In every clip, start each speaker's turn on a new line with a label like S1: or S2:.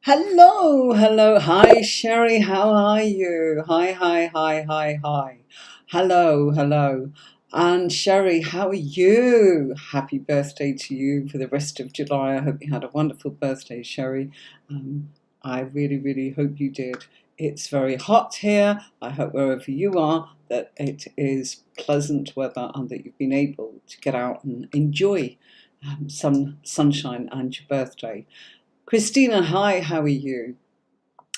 S1: Hello, hello, hi Sherry, how are you? Hi. Hello, hello. And Sherry, how are you? Happy birthday to you for the rest of July. I hope you had a wonderful birthday, Sherry. Um, I really hope you did. It's very hot here. I hope wherever you are that it is pleasant weather and that you've been able to get out and enjoy some sunshine and your birthday. Christina, hi, how are you?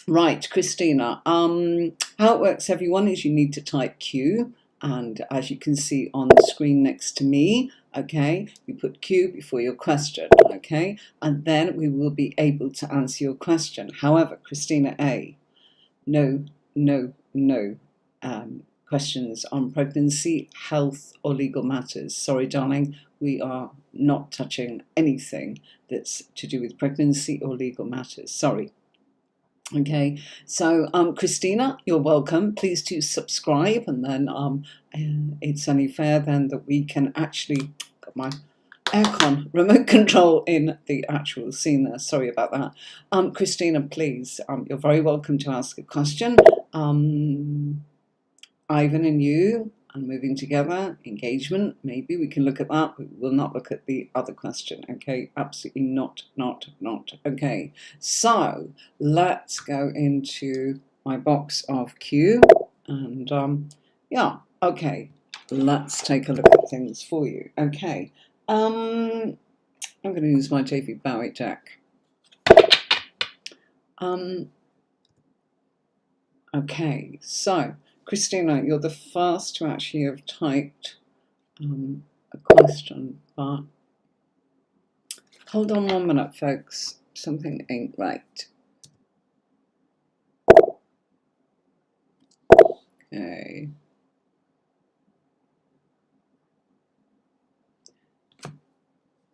S1: Right, Christina. How it works, everyone, is you need to type Q, and as you can see on the screen next to me, okay, you put Q before your question, okay, and then we will be able to answer your question. However, Christina A, no questions on pregnancy, health, or legal matters. Sorry, darling, we are not touching anything that's to do with pregnancy or legal matters. Sorry. Okay, so Christina, you're welcome. Please do subscribe, and then it's only fair then that we can actually got my aircon remote control in the actual scene there. Sorry about that. Christina, please, you're very welcome to ask a question. Ivan and you and moving together, engagement, maybe we can look at that. We will not look at the other question, okay? Absolutely not. Okay, so let's go into my box of Q and yeah, okay, let's take a look at things for you, okay? I'm going to use my David Bowie deck. Okay, so Christina, you're the first to actually have typed a question, but hold on 1 minute, folks. Something ain't right. Okay.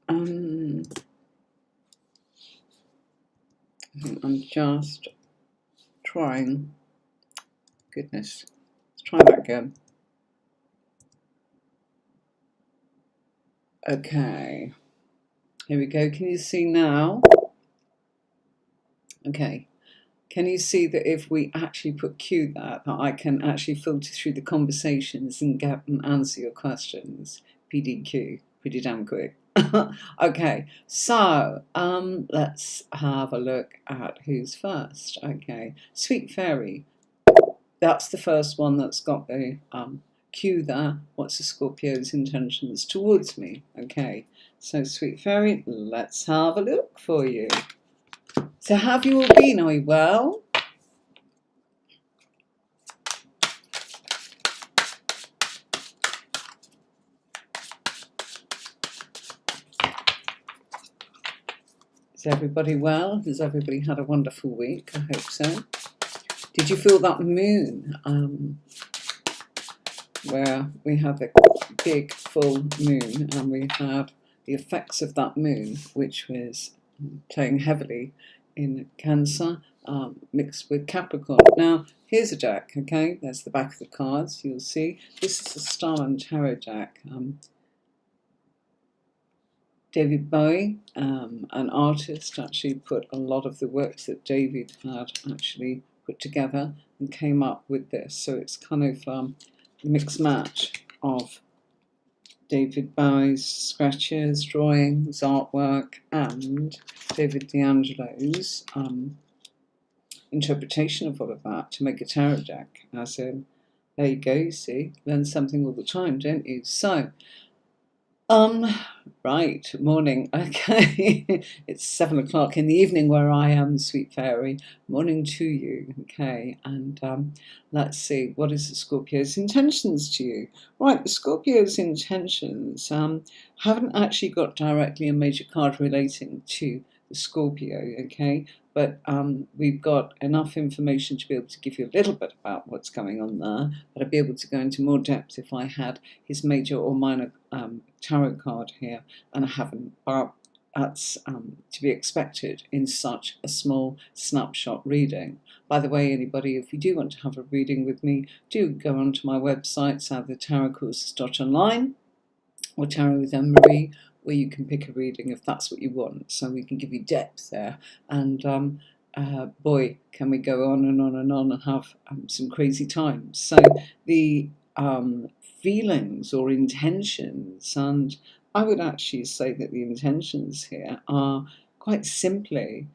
S1: I'm just trying. Goodness. Let's try that again. Okay. Here we go. Can you see now? Okay. Can you see that if we actually put Q there, that I can actually filter through the conversations and get and answer your questions? PDQ, pretty damn quick. Okay, so let's have a look at who's first. Okay, Sweet Fairy. That's the first one that's got the Q there. What's the Scorpio's intentions towards me? Okay, so Sweet Fairy, let's have a look for you. So how have you all been? Are you well? Is everybody well? Has everybody had a wonderful week? I hope so. Did you feel that moon where we had the big full moon and we had the effects of that moon, which was playing heavily in Cancer, mixed with Capricorn. Now, here's a deck, okay? There's the back of the cards, you'll see. This is a Star and Tarot deck. David Bowie, an artist, actually put a lot of the works that David had actually put together and came up with this. So it's kind of a mixed match of David Bowie's sketches, drawings, artwork, and David D'Angelo's interpretation of all of that to make a tarot deck. As in, there you go, you see, learn something all the time, don't you? So, right, morning. Okay, it's 7 o'clock in the evening where I am, Sweet Fairy. Morning to you. Okay, and let's see, what is the Scorpio's intentions to you? Right, the Scorpio's intentions haven't actually got directly a major card relating to the Scorpio, okay? But we've got enough information to be able to give you a little bit about what's going on there, but I'd be able to go into more depth if I had his major or minor tarot card here, and I haven't, but that's to be expected in such a small snapshot reading. By the way, anybody, if you do want to have a reading with me, do go onto my website, sathertarotcourses.online, or Tarot with Anne-Marie, where you can pick a reading if that's what you want, so we can give you depth there. And boy, can we go on and on and on and have some crazy times. So the feelings or intentions, and I would actually say that the intentions here are quite simply,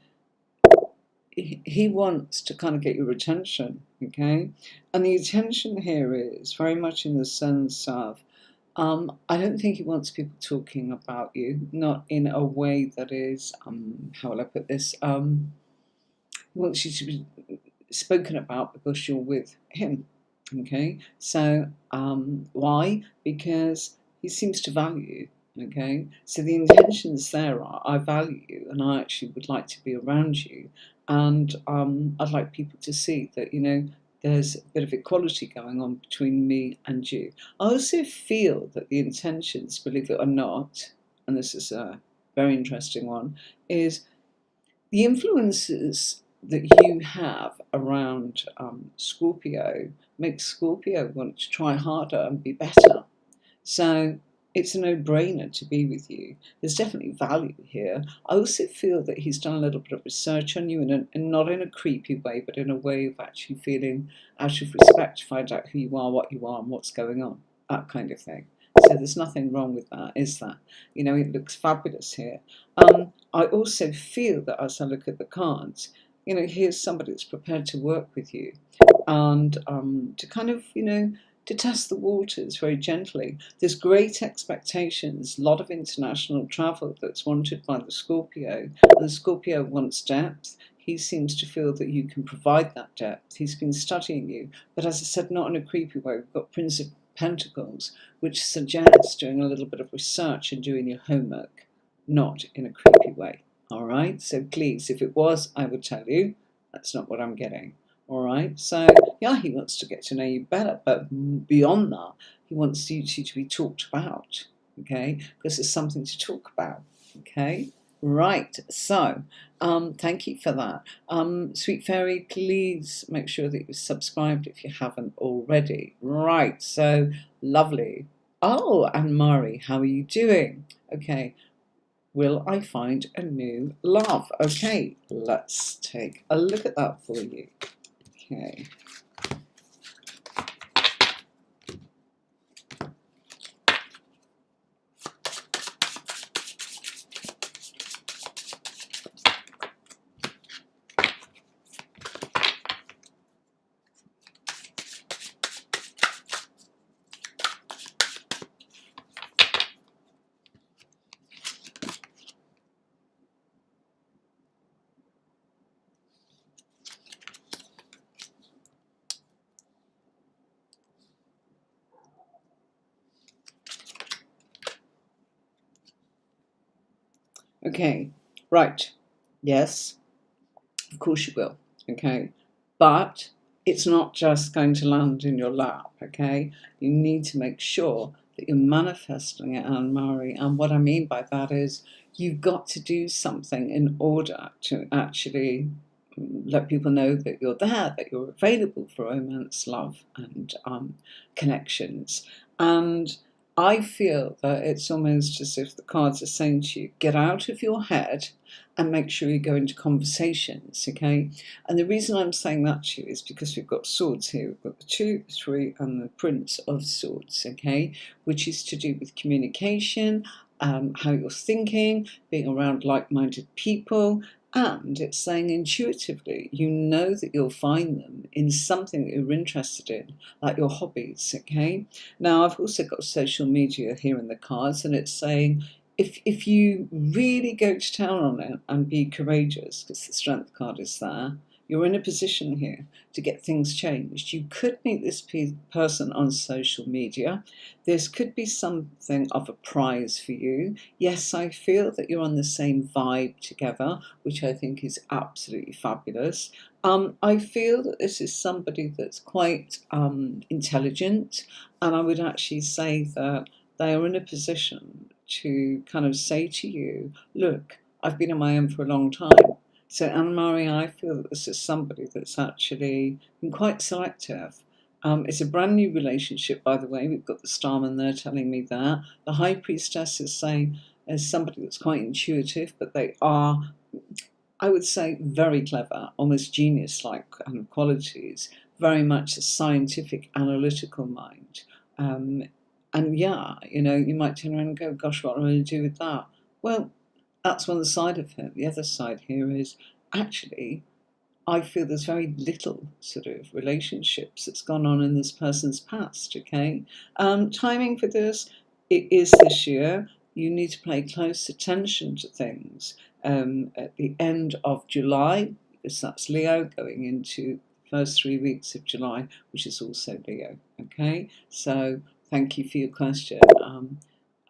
S1: he wants to kind of get your attention, okay? And the attention here is very much in the sense of, I don't think he wants people talking about you, not in a way that is, how will I put this? He wants you to be spoken about because you're with him, okay? So, why? Because he seems to value you, okay? So the intentions there are, I value you and I actually would like to be around you. And I'd like people to see that, there's a bit of equality going on between me and you. I also feel that the intentions, believe it or not, and this is a very interesting one, is the influences that you have around Scorpio makes Scorpio want to try harder and be better. So it's a no-brainer to be with you. There's definitely value here. I also feel that he's done a little bit of research on you, and not in a creepy way, but in a way of actually feeling out of respect to find out who you are, what you are, and what's going on, that kind of thing. So there's nothing wrong with that, is that? It looks fabulous here. I also feel that as I look at the cards, here's somebody that's prepared to work with you and to kind of, to test the waters very gently. There's great expectations, a lot of international travel that's wanted by the Scorpio, and the Scorpio wants depth. He seems to feel that you can provide that depth. He's been studying you, but as I said, not in a creepy way. We've got Prince of Pentacles, which suggests doing a little bit of research and doing your homework, not in a creepy way. All right, so please, if it was, I would tell you that's not what I'm getting. All right, so yeah, he wants to get to know you better, but beyond that, he wants you to be talked about, okay? Because there's something to talk about, okay? Right, so thank you for that. Sweet Fairy, please make sure that you're subscribed if you haven't already. Right, so lovely. Oh, and Mari, how are you doing? Okay, will I find a new love? Okay, let's take a look at that for you. Okay. Okay, right. Yes, of course you will. Okay, but it's not just going to land in your lap. Okay, you need to make sure that you're manifesting it, Anne Marie. And what I mean by that is you've got to do something in order to actually let people know that you're there, that you're available for romance, love, and connections. And I feel that it's almost as if the cards are saying to you, get out of your head and make sure you go into conversations, okay? And the reason I'm saying that to you is because we've got swords here. We've got the 2, 3, and the Prince of Swords, okay? Which is to do with communication, how you're thinking, being around like-minded people, and it's saying intuitively, you know that you'll find them in something that you're interested in, like your hobbies, okay? Now, I've also got social media here in the cards, and it's saying, if you really go to town on it and be courageous, because the Strength card is there, you're in a position here to get things changed. You could meet this person on social media. This could be something of a prize for you. Yes, I feel that you're on the same vibe together, which I think is absolutely fabulous. I feel that this is somebody that's quite intelligent, and I would actually say that they are in a position to kind of say to you, look, I've been on my own for a long time. So, Anne Marie, I feel that this is somebody that's actually been quite selective. It's a brand new relationship, by the way. We've got the Starman there telling me that. The High Priestess is saying as somebody that's quite intuitive, but they are I would say very clever, almost genius-like kind of qualities, very much a scientific, analytical mind. Um, and yeah, you might turn around and go, gosh, what am I going to do with that? Well, that's one side of it. The other side here is actually, I feel there's very little sort of relationships that's gone on in this person's past, okay? Timing for this, it is this year. You need to pay close attention to things at the end of July, because that's Leo going into the first 3 weeks of July, which is also Leo, okay? So thank you for your question.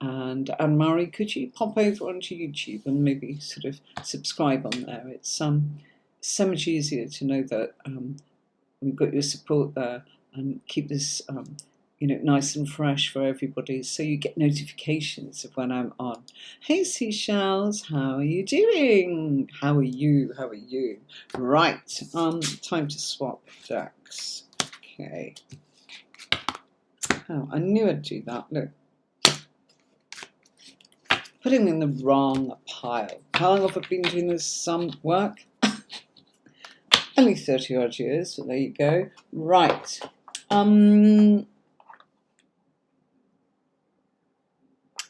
S1: And Anne-Marie, could you pop over onto YouTube and maybe sort of subscribe on there? It's so much easier to know that we've got your support there, and keep this nice and fresh for everybody, so you get notifications of when I'm on. Hey seashells, how are you doing? How are you? Right, time to swap decks. Okay. Oh, I knew I'd do that. Look, putting in the wrong pile. How long have I been doing this work? Only 30 odd years, so there you go. Right.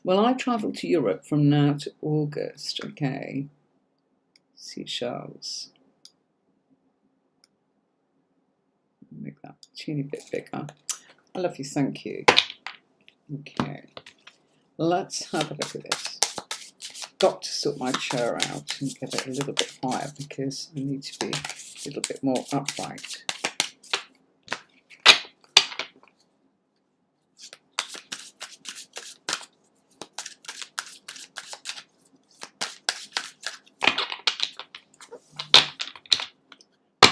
S1: Well, I travel to Europe from now to August, okay? Seashells. Make that a teeny bit bigger. I love you, thank you. Okay. Let's have a look at this. Got to sort my chair out and get it a little bit higher because I need to be a little bit more upright.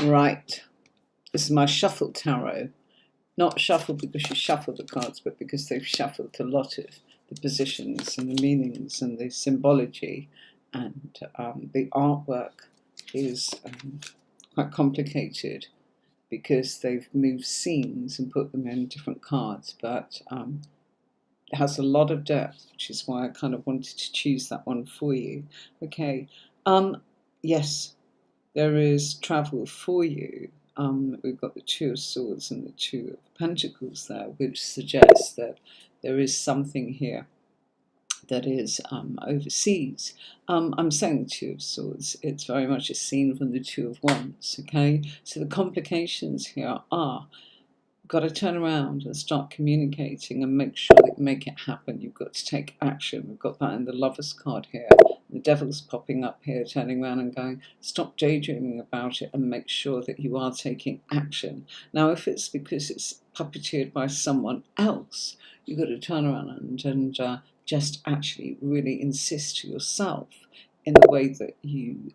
S1: Right, this is my shuffled tarot. Not shuffled because you shuffle the cards, but because they've shuffled a lot of the positions and the meanings and the symbology, and the artwork is quite complicated because they've moved scenes and put them in different cards, but it has a lot of depth, which is why I kind of wanted to choose that one for you. Okay, yes, there is travel for you. We've got the Two of Swords and the Two of Pentacles there, which suggests that there is something here that is overseas. I'm saying the Two of Swords, it's very much a scene from the Two of Wands, okay? So the complications here are, you've got to turn around and start communicating and make sure that you make it happen. You've got to take action. We've got that in the Lovers card here. The Devil's popping up here, turning around and going, stop daydreaming about it and make sure that you are taking action. Now, if it's because it's puppeteered by someone else, you've got to turn around and just actually really insist to yourself in the way that you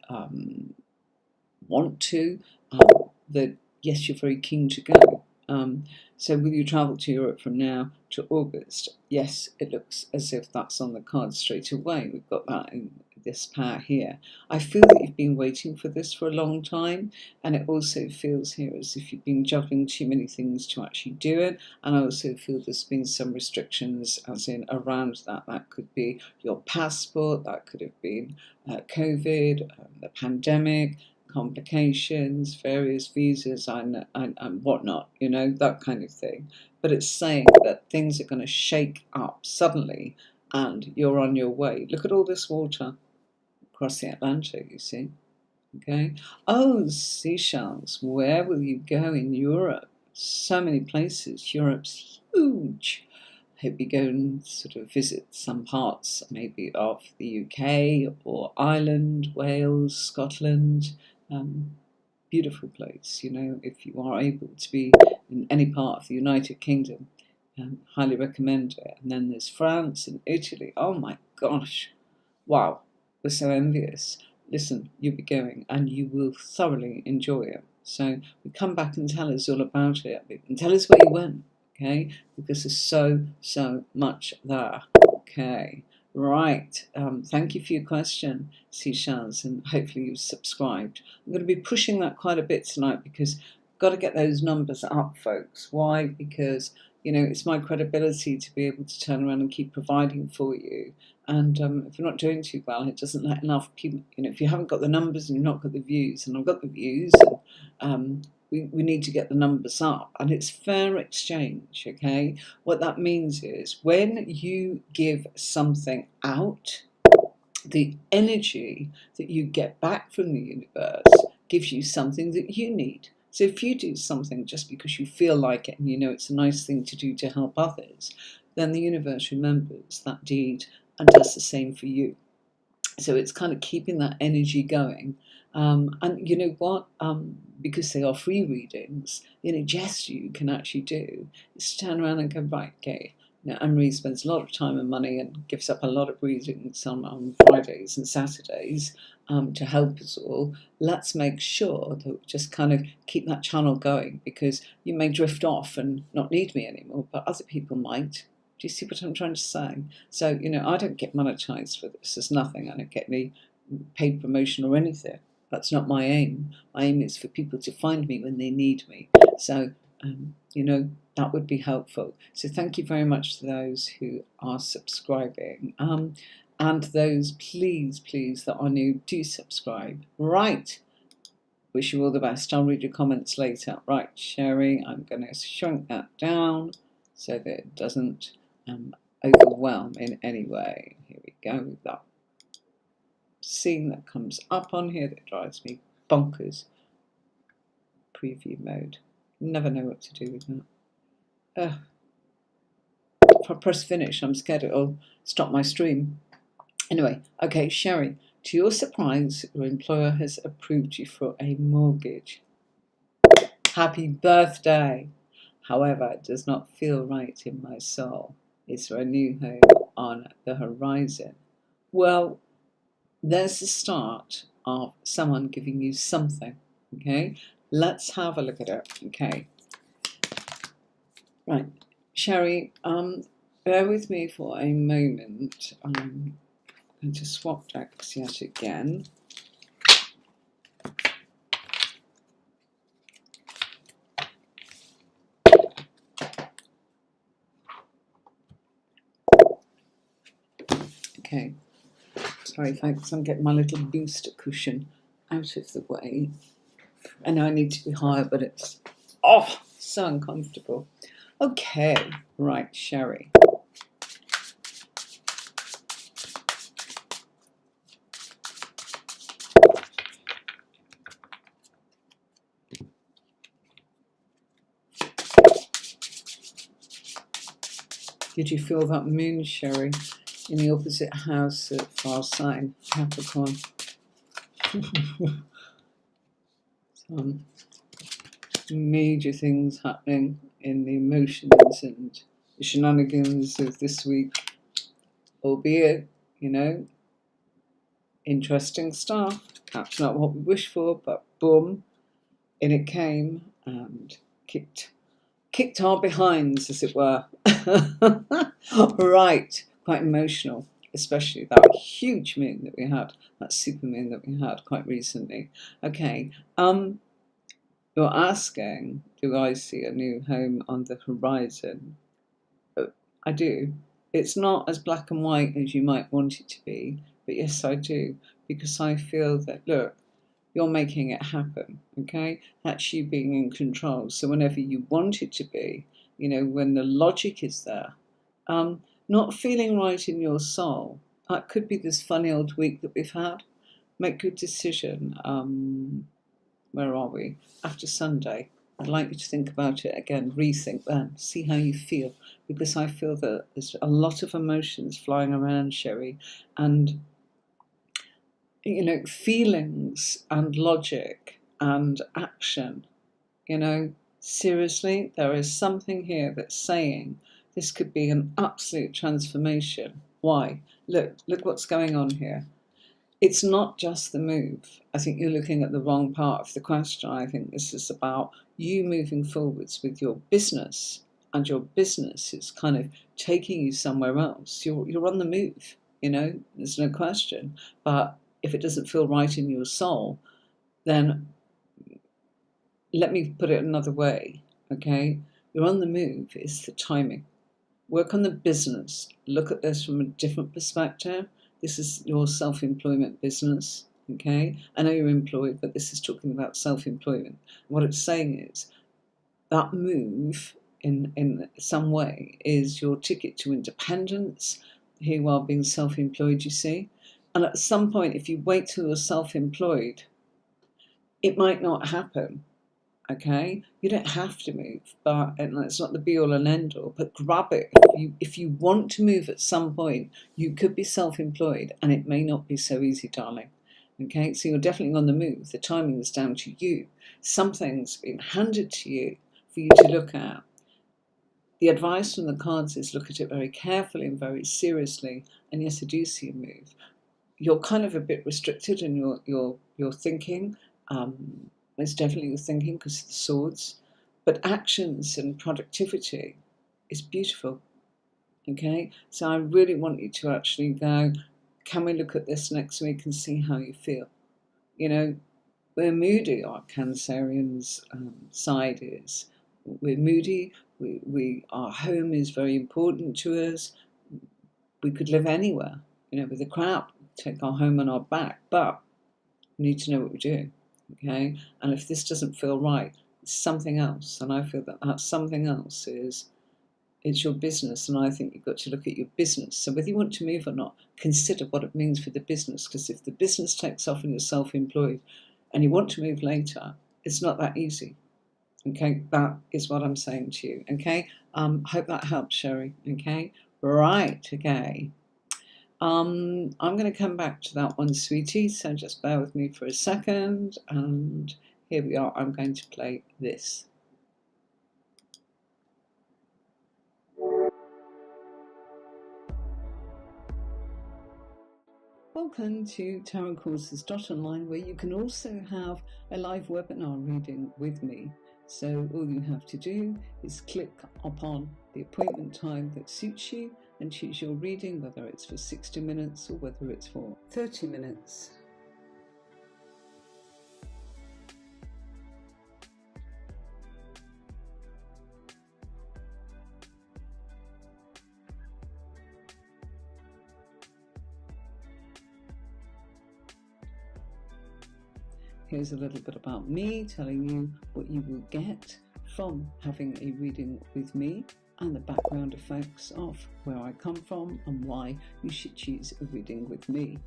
S1: want to, that yes, you're very keen to go. So will you travel to Europe from now to August? Yes, it looks as if that's on the card straight away. We've got that in this pair here. I feel that you've been waiting for this for a long time, and it also feels here as if you've been juggling too many things to actually do it. And I also feel there's been some restrictions as in around that. That could be your passport, that could have been COVID, the pandemic, complications, various visas and whatnot, that kind of thing. But it's saying that things are going to shake up suddenly and you're on your way. Look at all this water across the Atlantic, you see. Okay. Oh, seashells, where will you go in Europe? So many places. Europe's huge. I hope you go and sort of visit some parts maybe of the UK or Ireland, Wales, Scotland. Beautiful place, if you are able to be in any part of the United Kingdom, highly recommend it. And then there's France and Italy. Oh my gosh, wow, we're so envious. Listen, you'll be going and you will thoroughly enjoy it. So come back and tell us all about it, and tell us where you went, okay? Because there's so much there. Okay. Right, thank you for your question, Seashells, and hopefully you've subscribed. I'm going to be pushing that quite a bit tonight because I've got to get those numbers up, folks. Why? Because, it's my credibility to be able to turn around and keep providing for you And if you're not doing too well, it doesn't let enough people, if you haven't got the numbers and you've not got the views, and I've got the views, and we need to get the numbers up, and it's fair exchange, okay? What that means is when you give something out, the energy that you get back from the universe gives you something that you need. So if you do something just because you feel like it and it's a nice thing to do to help others, then the universe remembers that deed and does the same for you. So it's kind of keeping that energy going. And you know what? Because they are free readings, the gesture you can actually do is turn around and go, right, okay. Anne-Marie spends a lot of time and money and gives up a lot of readings on Fridays and Saturdays to help us all. Let's make sure that we just kind of keep that channel going, because you may drift off and not need me anymore, but other people might. Do you see what I'm trying to say? So, I don't get monetized for this. There's nothing. I don't get any paid promotion or anything. That's not my aim. My aim is for people to find me when they need me. So, that would be helpful. So thank you very much to those who are subscribing. And those, please, that are new, do subscribe. Right. Wish you all the best. I'll read your comments later. Right, Sherry, I'm going to shrink that down so that it doesn't overwhelm in any way. Here we go with that scene that comes up on here that drives me bonkers. Preview mode. Never know what to do with that. If I press finish, I'm scared it'll stop my stream. Anyway, okay, Sherry, to your surprise, your employer has approved you for a mortgage. Happy birthday! However, it does not feel right in my soul. Is there a new home on the horizon? Well, there's the start of someone giving you something, okay? Let's have a look at it, okay? Right, Sherry, bear with me for a moment. I'm going to swap decks yet again. Okay, sorry folks, I'm getting my little booster cushion out of the way. I know I need to be higher, but it's, so uncomfortable. Okay, right, Sherry. Did you feel that moon, Sherry, in the opposite house at far sign, Capricorn? Some major things happening in the emotions and the shenanigans of this week, albeit, interesting stuff. Perhaps not what we wished for, but boom, in it came and kicked our behinds, as it were. Right, quite emotional, especially that huge moon that we had, that super moon that we had quite recently. Okay, you're asking, do I see a new home on the horizon? I do. It's not as black and white as you might want it to be, but yes, I do, because I feel that, look, you're making it happen, okay? That's you being in control. So whenever you want it to be, when the logic is there, not feeling right in your soul, that could be this funny old week that we've had. Make good decision. Where are we? After Sunday. I'd like you to think about it again, rethink then, see how you feel, because I feel that there's a lot of emotions flying around, Sherry, and feelings and logic and action. Seriously, there is something here that's saying this could be an absolute transformation. Why? Look what's going on here. It's not just the move. I think you're looking at the wrong part of the question. I think this is about you moving forwards with your business, and your business is kind of taking you somewhere else. You're on the move, there's no question. But if it doesn't feel right in your soul, then let me put it another way, okay? You're on the move, it's the timing. Work on the business. Look at this from a different perspective. This is your self-employment business. Okay, I know you're employed, but this is talking about self-employment. What it's saying is that move in some way is your ticket to independence. Here you are being self-employed, you see. And at some point, if you wait till you're self-employed, it might not happen. Okay, you don't have to move, but and it's not the be all and end all, but grab it. If you want to move at some point, you could be self-employed and it may not be so easy, darling. Okay, so you're definitely on the move. The timing is down to you. Something's been handed to you for you to look at. The advice from the cards is look at it very carefully and very seriously. And yes, I do see a move. You're kind of a bit restricted in your thinking. It's definitely your thinking because of the swords. But actions and productivity is beautiful. Okay, so I really want you to actually go, can we look at this next week and see how you feel? You know, we're moody, our Cancerian's side is. We're moody. Our home is very important to us. We could live anywhere, you know, with a crowd, take our home on our back, but we need to know what we're doing, okay? And if this doesn't feel right, it's something else. And I feel that something else it's your business. And I think you've got to look at your business. So whether you want to move or not, consider what it means for the business. Because if the business takes off and you're self-employed and you want to move later, it's not that easy. Okay, that is what I'm saying to you. Okay, hope that helps, Sherry. Okay, right. Okay, I'm going to come back to that one, sweetie. So just bear with me for a second, and here we are. I'm going to play this. Welcome to tarotcourses.online, where you can also have a live webinar reading with me. So all you have to do is click upon the appointment time that suits you and choose your reading, whether it's for 60 minutes or whether it's for 30 minutes. Here's a little bit about me, telling you what you will get from having a reading with me and the background effects of where I come from and why you should choose a reading with me.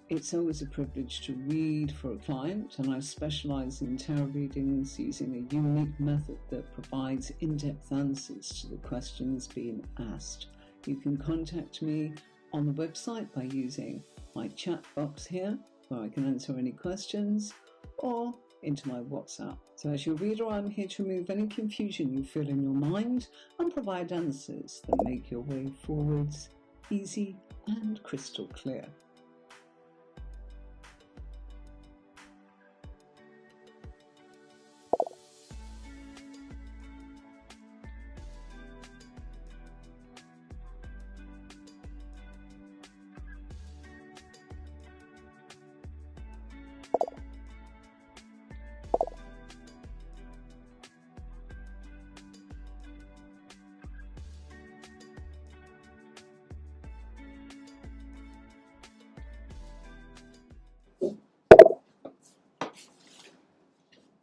S1: It's always a privilege to read for a client, and I specialize in tarot readings using a unique method that provides in-depth answers to the questions being asked. You can contact me on the website by using my chat box here, where I can answer any questions, or into my WhatsApp. So as your reader, I'm here to remove any confusion you feel in your mind and provide answers that make your way forwards easy and crystal clear.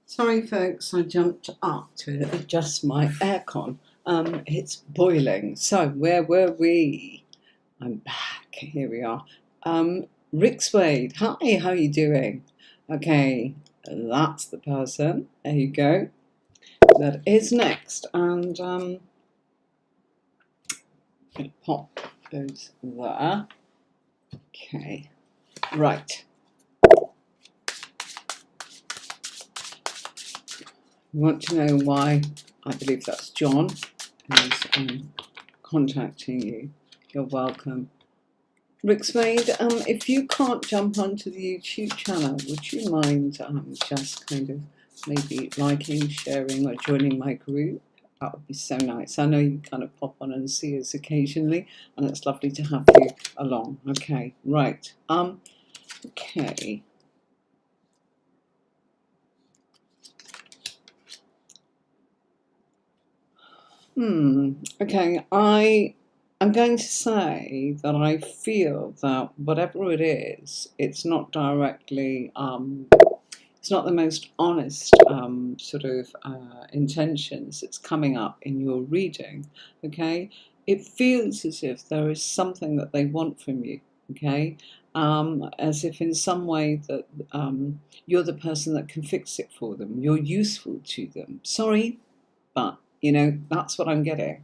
S1: Sorry folks, I jumped up to adjust my aircon. It's boiling. So where were we? I'm back. Here we are. Rick Spade. Hi, how are you doing? Okay, that's the person. There you go. That is next. And I'm going to pop those there. Okay, right. You want to know why I believe that's John who's contacting you. You're welcome. Rick Spade, if you can't jump onto the YouTube channel, would you mind just kind of maybe liking, sharing, or joining my group? That would be so nice. I know you kind of pop on and see us occasionally, and it's lovely to have you along. Okay, right. Okay. Okay, I'm going to say that I feel that whatever it is, it's not directly, it's not the most honest sort of intentions that's coming up in your reading. Okay, it feels as if there is something that they want from you. Okay, as if in some way that you're the person that can fix it for them. You're useful to them. Sorry, but that's what I'm getting.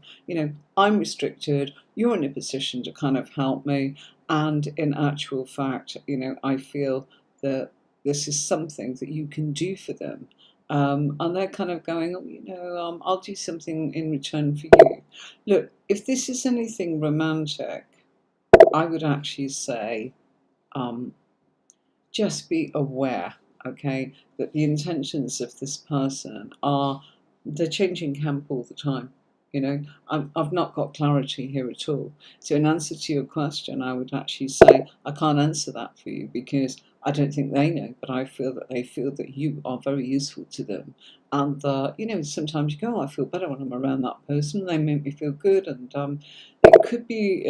S1: I'm restricted, you're in a position to kind of help me, and in actual fact, I feel that this is something that you can do for them. And they're kind of going, oh, I'll do something in return for you. Look, if this is anything romantic, I would actually say, um, just be aware, okay, that the intentions of this person are, they're changing camp all the time. I've not got clarity here at all. So in answer to your question, I would actually say I can't answer that for you because I don't think they know, but I feel that they feel that you are very useful to them. And sometimes you go, oh, I feel better when I'm around that person. They make me feel good, and it could be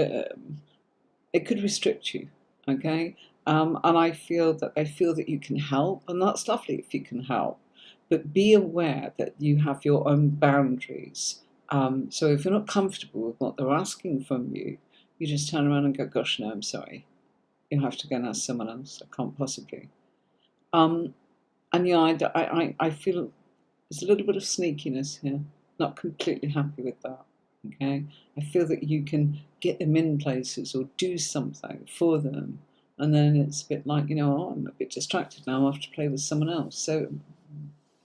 S1: it could restrict you, okay? And I feel that they feel that you can help, and that's lovely if you can help. But be aware that you have your own boundaries. So if you're not comfortable with what they're asking from you, you just turn around and go, gosh, no, I'm sorry. You'll have to go and ask someone else. I can't possibly. Um, and yeah, I feel there's a little bit of sneakiness here. Not completely happy with that. Okay, I feel that you can get them in places or do something for them, and then it's a bit like, oh, I'm a bit distracted now. I have to play with someone else. So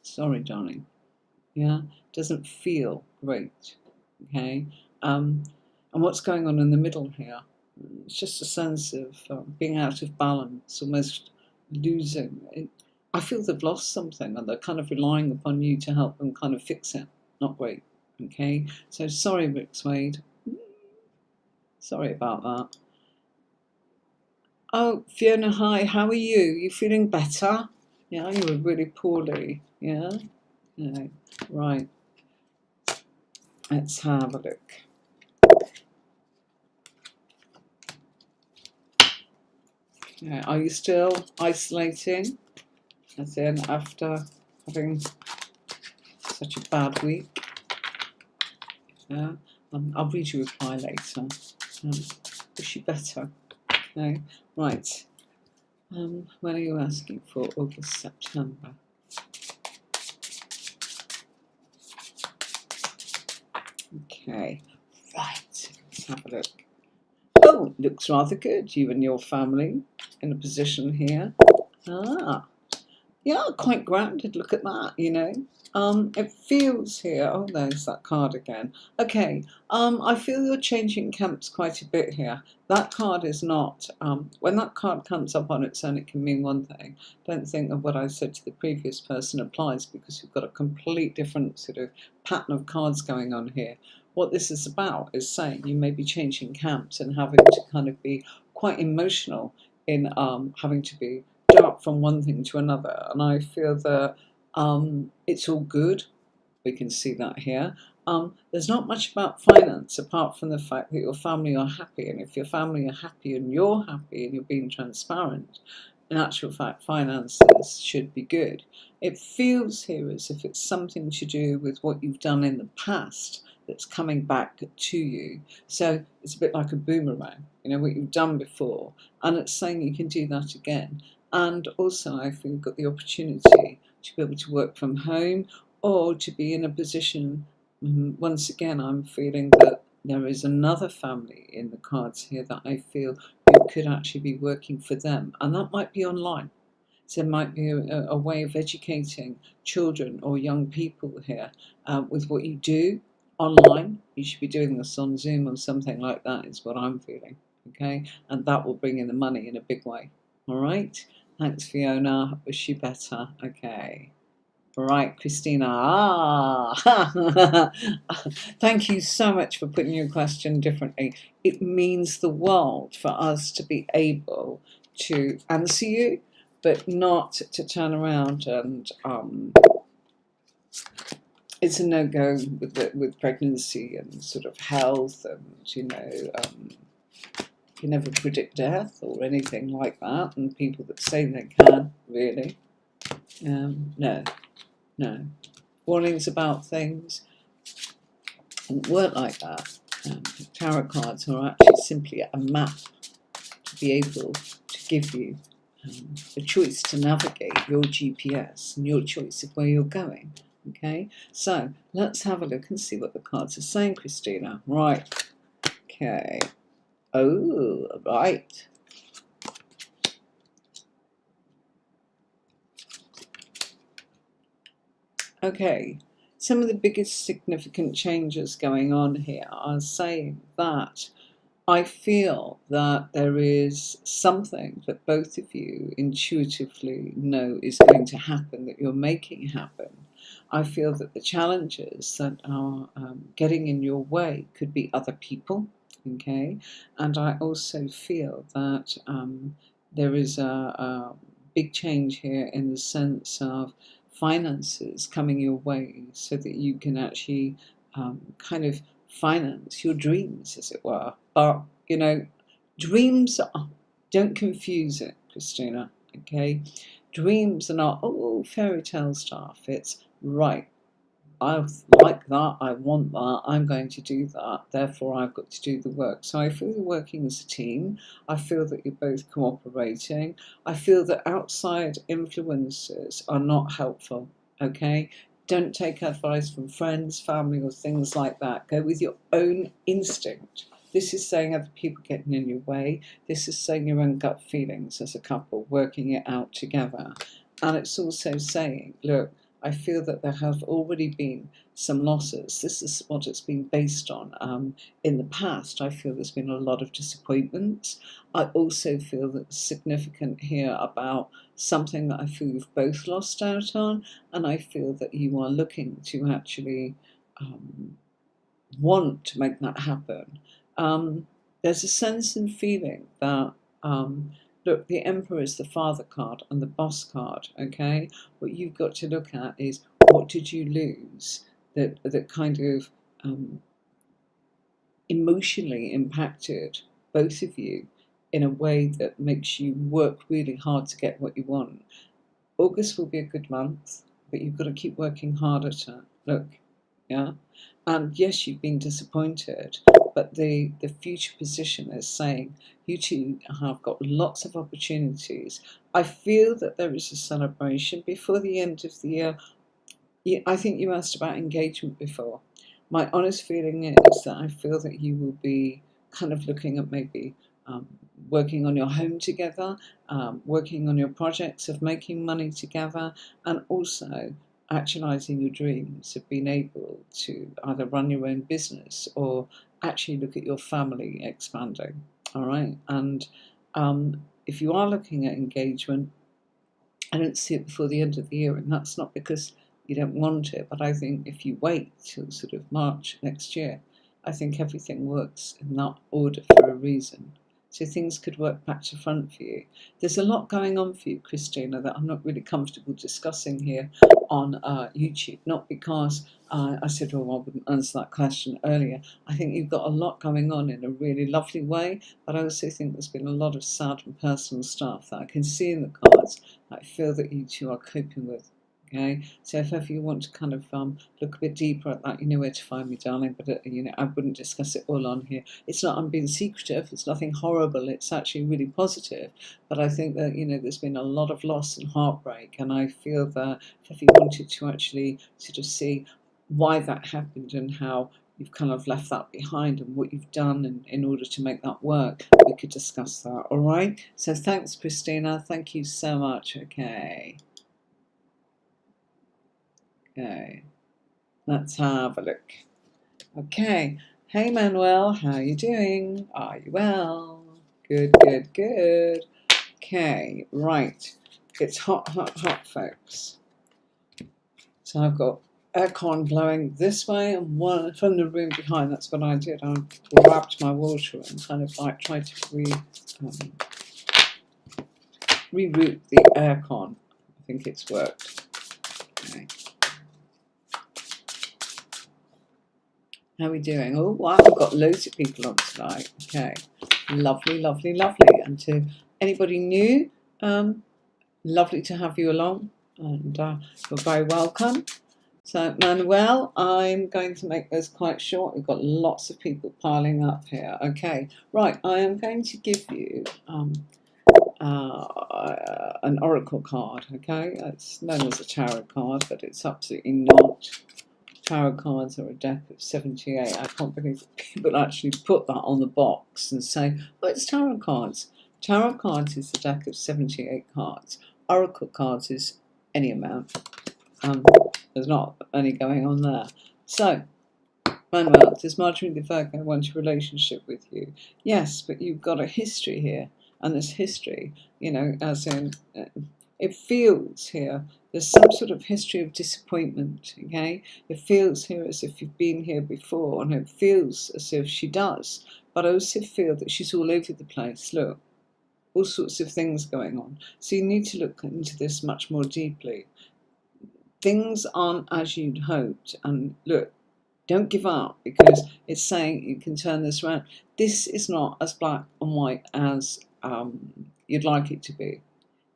S1: sorry, darling. Yeah, doesn't feel great. Okay, and what's going on in the middle here? It's just a sense of being out of balance, almost losing it. I feel they've lost something and they're kind of relying upon you to help them kind of fix it. Not great. Okay, so sorry, Rick Swade. Sorry about that. Oh, Fiona, hi, how are you? You feeling better? Yeah, you were really poorly. Yeah? Yeah. Right, let's have a look. Yeah, are you still isolating? As in, after having such a bad week? Yeah, I'll read your reply later. Wish you better. Okay, right. When are you asking for? August, September. Okay, right. Let's have a look. Oh, looks rather good. You and your family in a position here. Ah, yeah, quite grounded. Look at that, It feels here. Oh, there's that card again. Okay. I feel you're changing camps quite a bit here. That card is not. When that card comes up on its own, it can mean one thing. Don't think that what I said to the previous person applies because we've got a complete different sort of pattern of cards going on here. What this is about is saying you may be changing camps and having to kind of be quite emotional in having to be jump from one thing to another, and I feel that it's all good. We can see that here. There's not much about finance apart from the fact that your family are happy, and if your family are happy and you're happy and you're being transparent, in actual fact, finances should be good. It feels here as if it's something to do with what you've done in the past that's coming back to you. So it's a bit like a boomerang, what you've done before, and it's saying you can do that again. And also, I feel you've got the opportunity to be able to work from home or to be in a position. Once again, I'm feeling that there is another family in the cards here that I feel you could actually be working for them, and that might be online. So it might be a way of educating children or young people here with what you do online. You should be doing this on Zoom or something like that, is what I'm feeling. Okay, and that will bring in the money in a big way. All right. Thanks, Fiona. Wish you better. Okay. Right, Christina. Thank you so much for putting your question differently. It means the world for us to be able to answer you, but not to turn around and it's a no-go with pregnancy and sort of health, and you never predict death or anything like that, and people that say they can, really, no. Warnings about things weren't like that. Tarot cards are actually simply a map to be able to give you the choice to navigate your GPS and your choice of where you're going. Okay, so let's have a look and see what the cards are saying, Christina. Right. Okay. Oh, right. Okay. Some of the biggest significant changes going on here are saying that I feel that there is something that both of you intuitively know is going to happen, that you're making happen. I feel that the challenges that are getting in your way could be other people, okay? And I also feel that there is a big change here in the sense of finances coming your way so that you can actually kind of finance your dreams, as it were. But, dreams don't confuse it, Christina, okay? Dreams are not, oh, fairy tale stuff. It's, right, I like that, I want that, I'm going to do that, therefore I've got to do the work. So I feel you're working as a team. I feel that you're both cooperating. I feel that outside influences are not helpful, okay? Don't take advice from friends, family, or things like that. Go with your own instinct. This is saying other people getting in your way. This is saying your own gut feelings as a couple, working it out together. And it's also saying, look, I feel that there have already been some losses. This is what it's been based on. In the past, I feel there's been a lot of disappointments. I also feel that it's significant here about something that I feel you've both lost out on, and I feel that you are looking to actually want to make that happen. There's a sense and feeling that look, the Emperor is the father card and the boss card, okay? What you've got to look at is, what did you lose that kind of emotionally impacted both of you in a way that makes you work really hard to get what you want. August will be a good month, but you've got to keep working hard at it. Look, yeah? And yes, you've been disappointed, but the future position is saying you two have got lots of opportunities. I feel that there is a celebration before the end of the year. I think you asked about engagement before. My honest feeling is that I feel that you will be kind of looking at maybe working on your home together, working on your projects of making money together, and also actualizing your dreams of being able to either run your own business or actually look at your family expanding. All right. And if you are looking at engagement, I don't see it before the end of the year, and that's not because you don't want it, but I think if you wait till sort of March next year, I think everything works in that order for a reason. So things could work back to front for you. There's a lot going on for you, Christina, that I'm not really comfortable discussing here on YouTube. Not because I said, oh, I wouldn't answer that question earlier. I think you've got a lot going on in a really lovely way, but I also think there's been a lot of sad and personal stuff that I can see in the cards that I feel that you two are coping with. Okay, so if ever you want to kind of look a bit deeper at that, you know where to find me, darling. But I wouldn't discuss it all on here. It's not, I'm being secretive. It's nothing horrible. It's actually really positive. But I think that there's been a lot of loss and heartbreak, and I feel that if you wanted to actually sort of see why that happened and how you've kind of left that behind and what you've done in order to make that work, we could discuss that. All right. So thanks, Christina. Thank you so much. Okay. Okay, let's have a look. Okay, hey Manuel, how you doing? Are you well? Good, good, good. Okay, right. It's hot, hot, hot, folks. So I've got aircon blowing this way and one from the room behind. That's what I did. I grabbed my water and kind of like tried to reroute the aircon. I think it's worked. Okay. How are we doing? Oh, wow, we've got loads of people on tonight. Okay, lovely, lovely, lovely. And to anybody new, lovely to have you along, and you're very welcome. So, Manuel, I'm going to make this quite short. We've got lots of people piling up here. Okay, right, I am going to give you an oracle card, okay? It's known as a tarot card, but it's absolutely not. Tarot cards are a deck of 78. I can't believe that people actually put that on the box and say, oh, it's tarot cards. Tarot cards is a deck of 78 cards. Oracle cards is any amount. There's not any going on there. So, Manuel, does Marjorie the Virgo want a relationship with you? Yes, but you've got a history here. And this history, you know, as in, it feels here, there's some sort of history of disappointment, okay? It feels here as if you've been here before, and it feels as if she does. But I also feel that she's all over the place. Look, all sorts of things going on. So you need to look into this much more deeply. Things aren't as you'd hoped. And look, don't give up, because it's saying you can turn this around. This is not as black and white as you'd like it to be.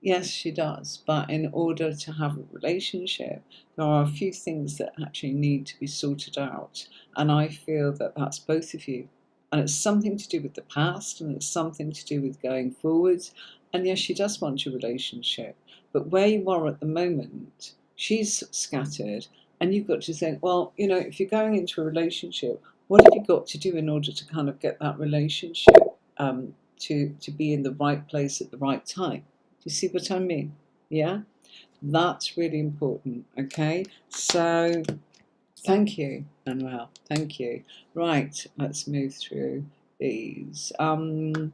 S1: Yes, she does. But in order to have a relationship, there are a few things that actually need to be sorted out. And I feel that that's both of you. And it's something to do with the past, and it's something to do with going forwards. And yes, she does want your relationship. But where you are at the moment, she's scattered. And you've got to think, well, you know, if you're going into a relationship, what have you got to do in order to kind of get that relationship to be in the right place at the right time? Do you see what I mean? Yeah? That's really important, okay? So, thank you, Manuel. Thank you. Right, let's move through these. Bear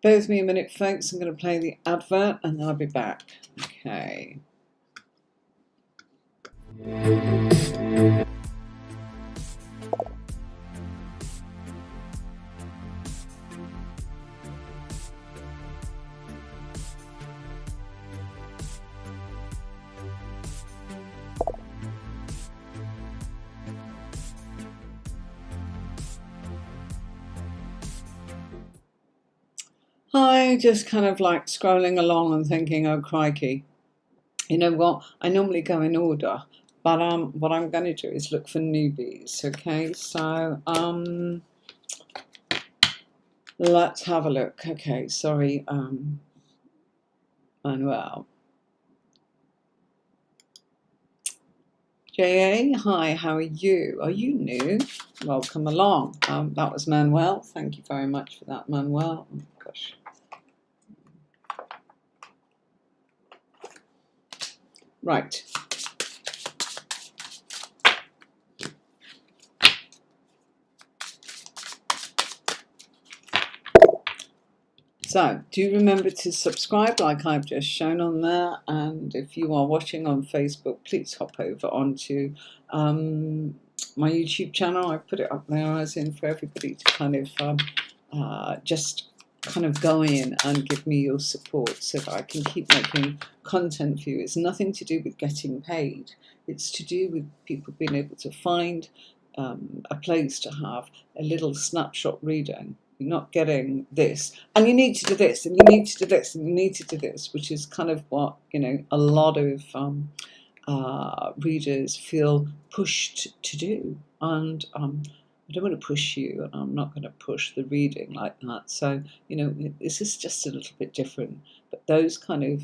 S1: with me a minute, folks. I'm going to play the advert and then I'll be back. Okay. Hi, just kind of like scrolling along and thinking, oh crikey, you know what? I normally go in order, but what I'm going to do is look for newbies. Okay, so let's have a look. Okay, sorry, Manuel. JA, hi, how are you? Are you new? Welcome along. That was Manuel. Thank you very much for that, Manuel. Oh, gosh. Right. So, do remember to subscribe like I've just shown on there, and if you are watching on Facebook, please hop over onto my YouTube channel. I put it up there as in for everybody to kind of just kind of go in and give me your support so that I can keep making content for you. It's nothing to do with getting paid. It's to do with people being able to find a place to have a little snapshot reading. You're not getting this, and you need to do this, and you need to do this, and you need to do this, which is kind of what, you know, a lot of readers feel pushed to do. And I don't want to push you, and I'm not going to push the reading like that. So, you know, this is just a little bit different. But those kind of,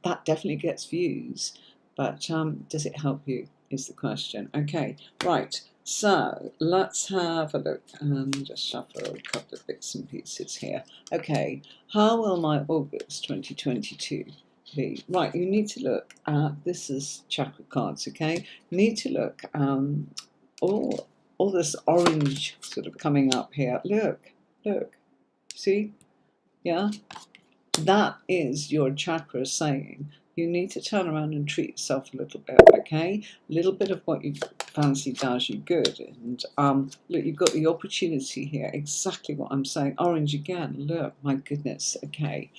S1: that definitely gets views. But does it help you is the question. Okay, right. So let's have a look and just shuffle a couple of bits and pieces here. Okay, how will my August 2022 be? Right, you need to look at, this is chakra cards, okay? You need to look all this orange sort of coming up here. Look, see? Yeah? That is your chakra saying you need to turn around and treat yourself a little bit, okay? A little bit of what you fancy does you good. And look, you've got the opportunity here, exactly what I'm saying. Orange again, look, my goodness, okay.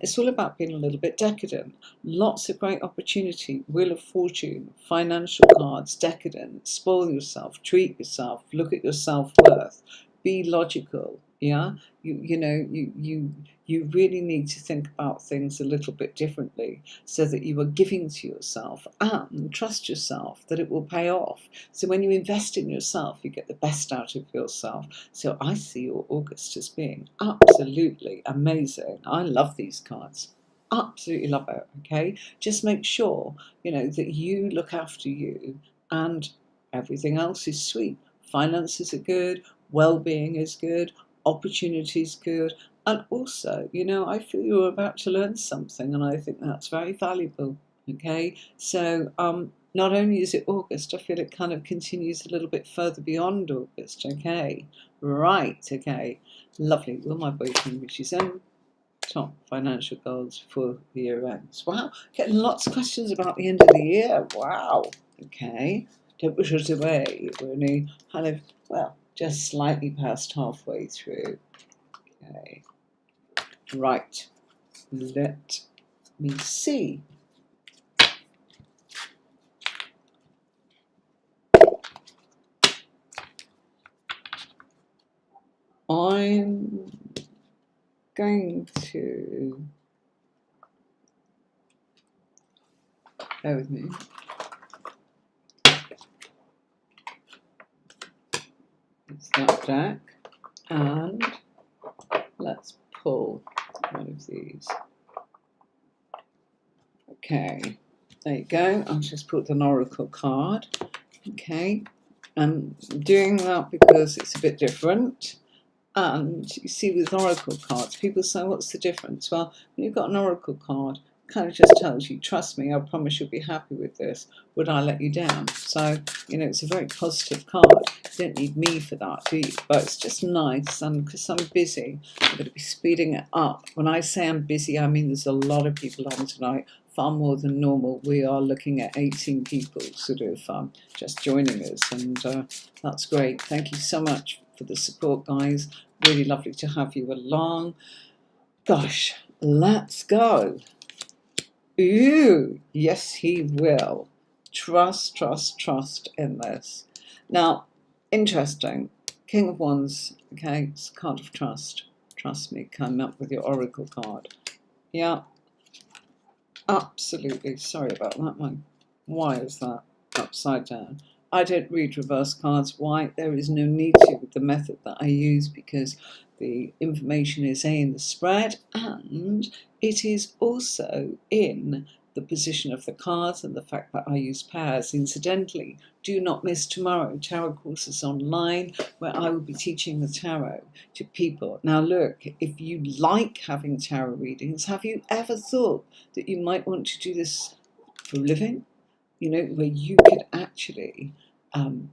S1: It's all about being a little bit decadent. Lots of great opportunity, Wheel of Fortune, financial cards, decadent, spoil yourself, treat yourself, look at your self-worth, be logical, yeah? You really need to think about things a little bit differently so that you are giving to yourself and trust yourself that it will pay off. So when you invest in yourself, you get the best out of yourself. So I see your August as being absolutely amazing. I love these cards. Absolutely love it, okay? Just make sure, that you look after you and everything else is sweet. Finances are good, well-being is good, opportunity is good, and also, I feel you're about to learn something, and I think that's very valuable, okay? So, not only is it August, I feel it kind of continues a little bit further beyond August, okay? Right, okay. Lovely. Will my boyfriend reach his own top financial goals for the year ends? Wow, getting lots of questions about the end of the year. Wow, okay. Don't push us away. We're only kind of, well, just slightly past halfway through. Okay. Right, let me see. I'm going to, bear with me. It's that deck, and let's pull one of these. Okay, there you go. I'll just put an oracle card. Okay, I'm doing that because it's a bit different. And you see, with oracle cards, people say, what's the difference? Well, when you've got an oracle card, it kind of just tells you, trust me, I promise you'll be happy with this. Would I let you down? So, it's a very positive card. You don't need me for that, do you? But it's just nice, and because I'm busy, I'm going to be speeding it up. When I say I'm busy, I mean there's a lot of people on tonight, far more than normal. We are looking at 18 people sort of just joining us, and that's great. Thank you so much for the support, guys. Really lovely to have you along. Gosh, let's go. Ooh, yes, he will. Trust, trust, trust in this. Now, interesting. King of Wands, okay, it's a card of trust. Trust me, come up with your oracle card. Yeah, absolutely. Sorry about that one. Why is that upside down? I don't read reverse cards. Why? There is no need to with the method that I use, because the information is in the spread, and it is also in the position of the cards and the fact that I use pairs. Incidentally, do not miss tomorrow tarot courses online, where I will be teaching the tarot to people. Now look, if you like having tarot readings, have you ever thought that you might want to do this for a living? Where you could actually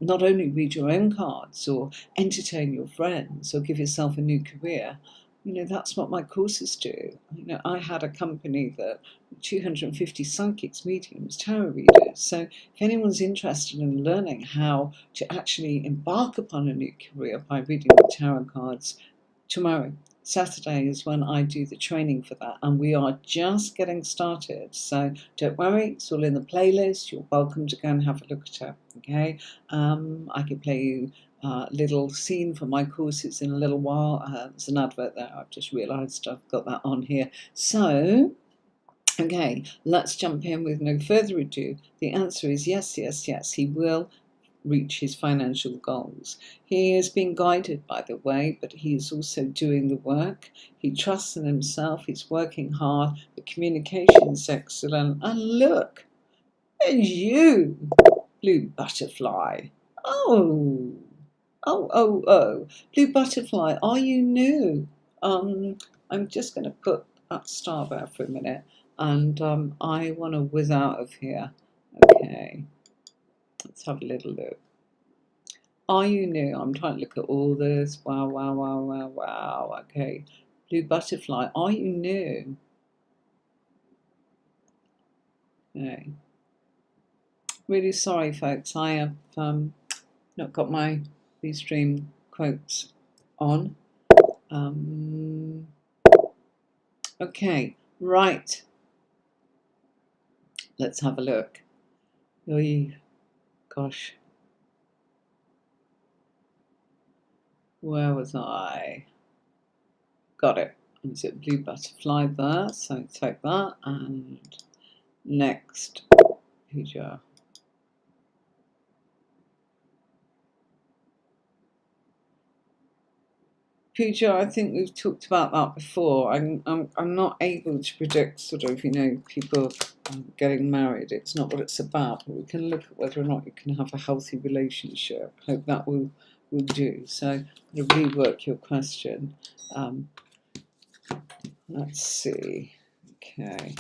S1: not only read your own cards or entertain your friends or give yourself a new career. That's what my courses do. I had a company that 250 psychics, mediums, tarot readers. So if anyone's interested in learning how to actually embark upon a new career by reading the tarot cards, tomorrow, Saturday, is when I do the training for that, and we are just getting started. So don't worry, it's all in the playlist. You're welcome to go and have a look at it. Okay, I can play you a little scene from my courses in a little while. There's an advert there. I've just realised I've got that on here. So, okay, let's jump in with no further ado. The answer is yes, yes, yes. He will reach his financial goals. He is being guided, by the way, but he is also doing the work. He trusts in himself. He's working hard. The communication is excellent. And look, there's you, blue butterfly. Oh, blue butterfly. Are you new? I'm just going to put that star there for a minute, and I want to whiz out of here. Okay. Let's have a little look. Are you new? I'm trying to look at all this. Wow, wow, wow, wow, wow. Okay. Blue butterfly. Are you new? Okay. Really sorry, folks. I have not got my Restream quotes on. Okay, right. Let's have a look. Oh, gosh. Where was I? Got it. Is it blue butterfly there? So take that and next. Puja. Puja, I think we've talked about that before. I'm not able to predict sort of, people getting married. It's not what it's about. But we can look at whether or not you can have a healthy relationship. Hope that will do. So to rework your question. Let's see. Okay.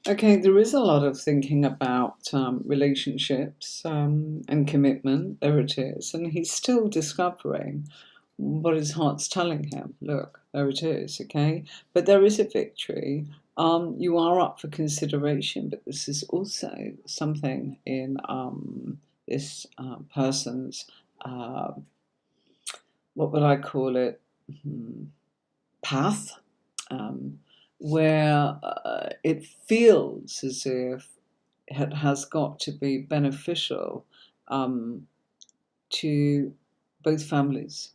S1: Okay, there is a lot of thinking about relationships and commitment. There it is. And he's still discovering what his heart's telling him. Look, there it is, okay? But there is a victory. You are up for consideration, but this is also something in this person's, what would I call it, path. Where it feels as if it has got to be beneficial to both families.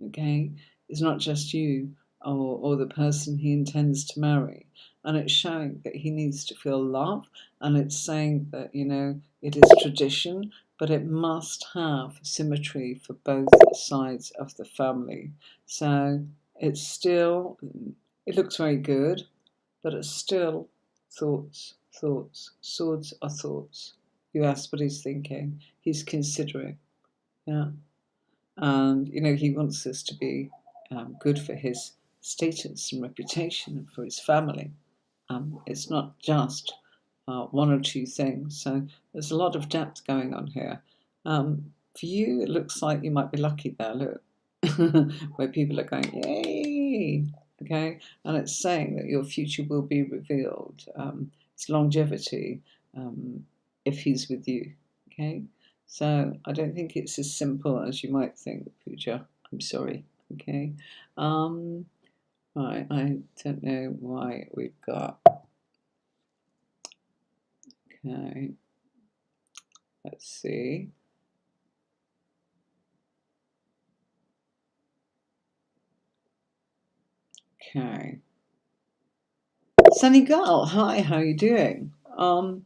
S1: Okay, it's not just you or the person he intends to marry, and it's showing that he needs to feel love, and it's saying that it is tradition, but it must have symmetry for both sides of the family. So it's still, it looks very good, but it's still thoughts. Swords are thoughts. You ask what he's thinking. He's considering. Yeah. And, he wants this to be good for his status and reputation and for his family. It's not just one or two things. So there's a lot of depth going on here. For you, it looks like you might be lucky there, look, where people are going, yay, okay? And it's saying that your future will be revealed. It's longevity if he's with you, okay? So I don't think it's as simple as you might think, Pooja. I'm sorry, okay? Right, I don't know why we've got... Okay, let's see. Okay. Sunny Girl, hi, how are you doing? How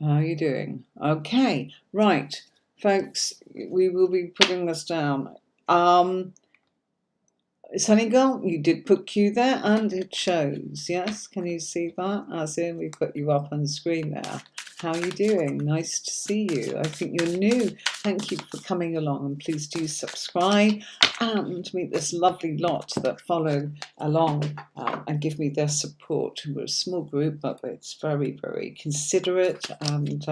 S1: are you doing? Okay, right, folks, we will be putting this down. Sunny Girl, you did put Q there, and it shows. Yes, can you see that? As in, we put you up on the screen there. How are you doing? Nice to see you. I think you're new. Thank you for coming along, and please do subscribe and meet this lovely lot that follow along and give me their support. We're a small group, but it's very, very considerate and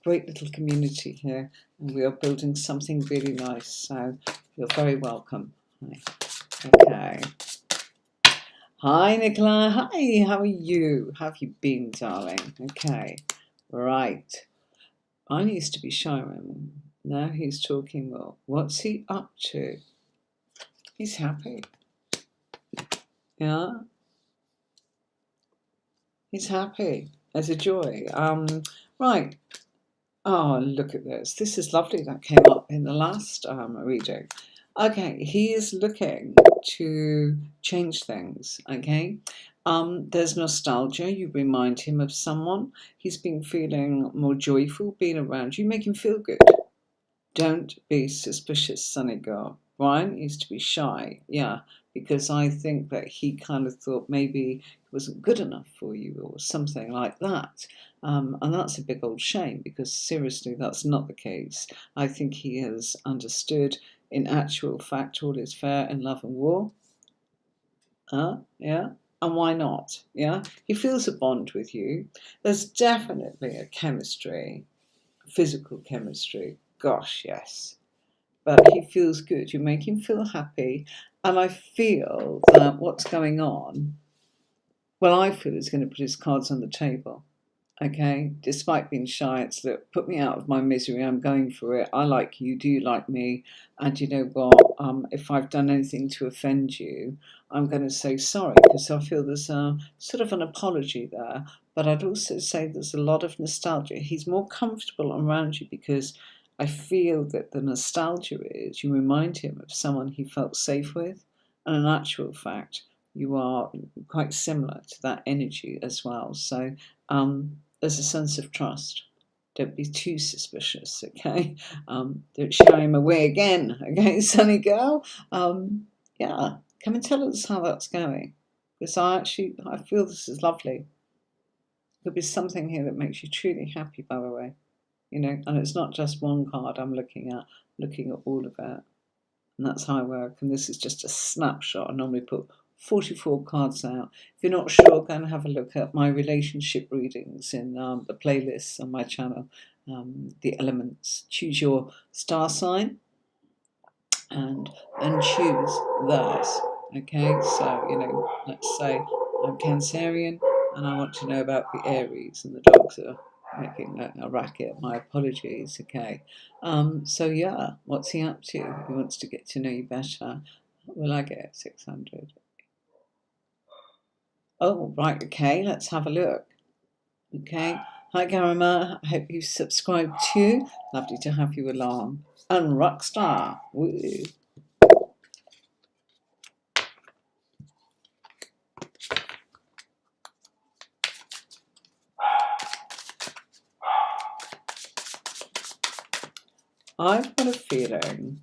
S1: great little community here, and we are building something really nice. So you're very welcome. Hi. Okay. Hi, Nicola. Hi, how are you? How have you been, darling? Okay. Right. I used to be shy. Now he's talking well. What's he up to? He's happy. Yeah. He's happy. There's a joy. Right. Oh, look at this. This is lovely. That came up in the last reading. Okay, he is looking to change things, okay? There's nostalgia. You remind him of someone. He's been feeling more joyful being around you. Make him feel good. Don't be suspicious, Sunny Girl. Brian used to be shy, yeah, because I think that he kind of thought maybe it wasn't good enough for you or something like that. And that's a big old shame because seriously, that's not the case. I think he has understood, in actual fact, all is fair in love and war. Yeah. And why not? Yeah. He feels a bond with you. There's definitely a chemistry, physical chemistry. Gosh, yes, but he feels good. You make him feel happy. And I feel that what's going on, well, I feel he's going to put his cards on the table. Okay, despite being shy, it's that put me out of my misery. I'm going for it. I like you. Do you like me? And you know what? If I've done anything to offend you, I'm going to say sorry because I feel there's a sort of an apology there. But I'd also say there's a lot of nostalgia. He's more comfortable around you because I feel that the nostalgia is you remind him of someone he felt safe with. And in actual fact, you are quite similar to that energy as well. So, there's a sense of trust. Don't be too suspicious, okay? Don't show him away again, okay, Sunny Girl? Yeah, come and tell us how that's going. Because I feel this is lovely. There'll be something here that makes you truly happy, by the way. You know, and it's not just one card I'm looking at all of it. And that's how I work. And this is just a snapshot. I normally put 44 cards out. If you're not sure, go and have a look at my relationship readings in the playlists on my channel, the elements. Choose your star sign and choose theirs. Okay, so let's say I'm Cancerian and I want to know about the Aries, and the dogs are making a racket. My apologies. Okay, so yeah, what's he up to? He wants to get to know you better. Will I get 600? Oh, right. Okay, let's have a look. Okay. Hi, Garima. I hope you subscribed too. Lovely to have you along. And Rockstar. Woo. I've got a feeling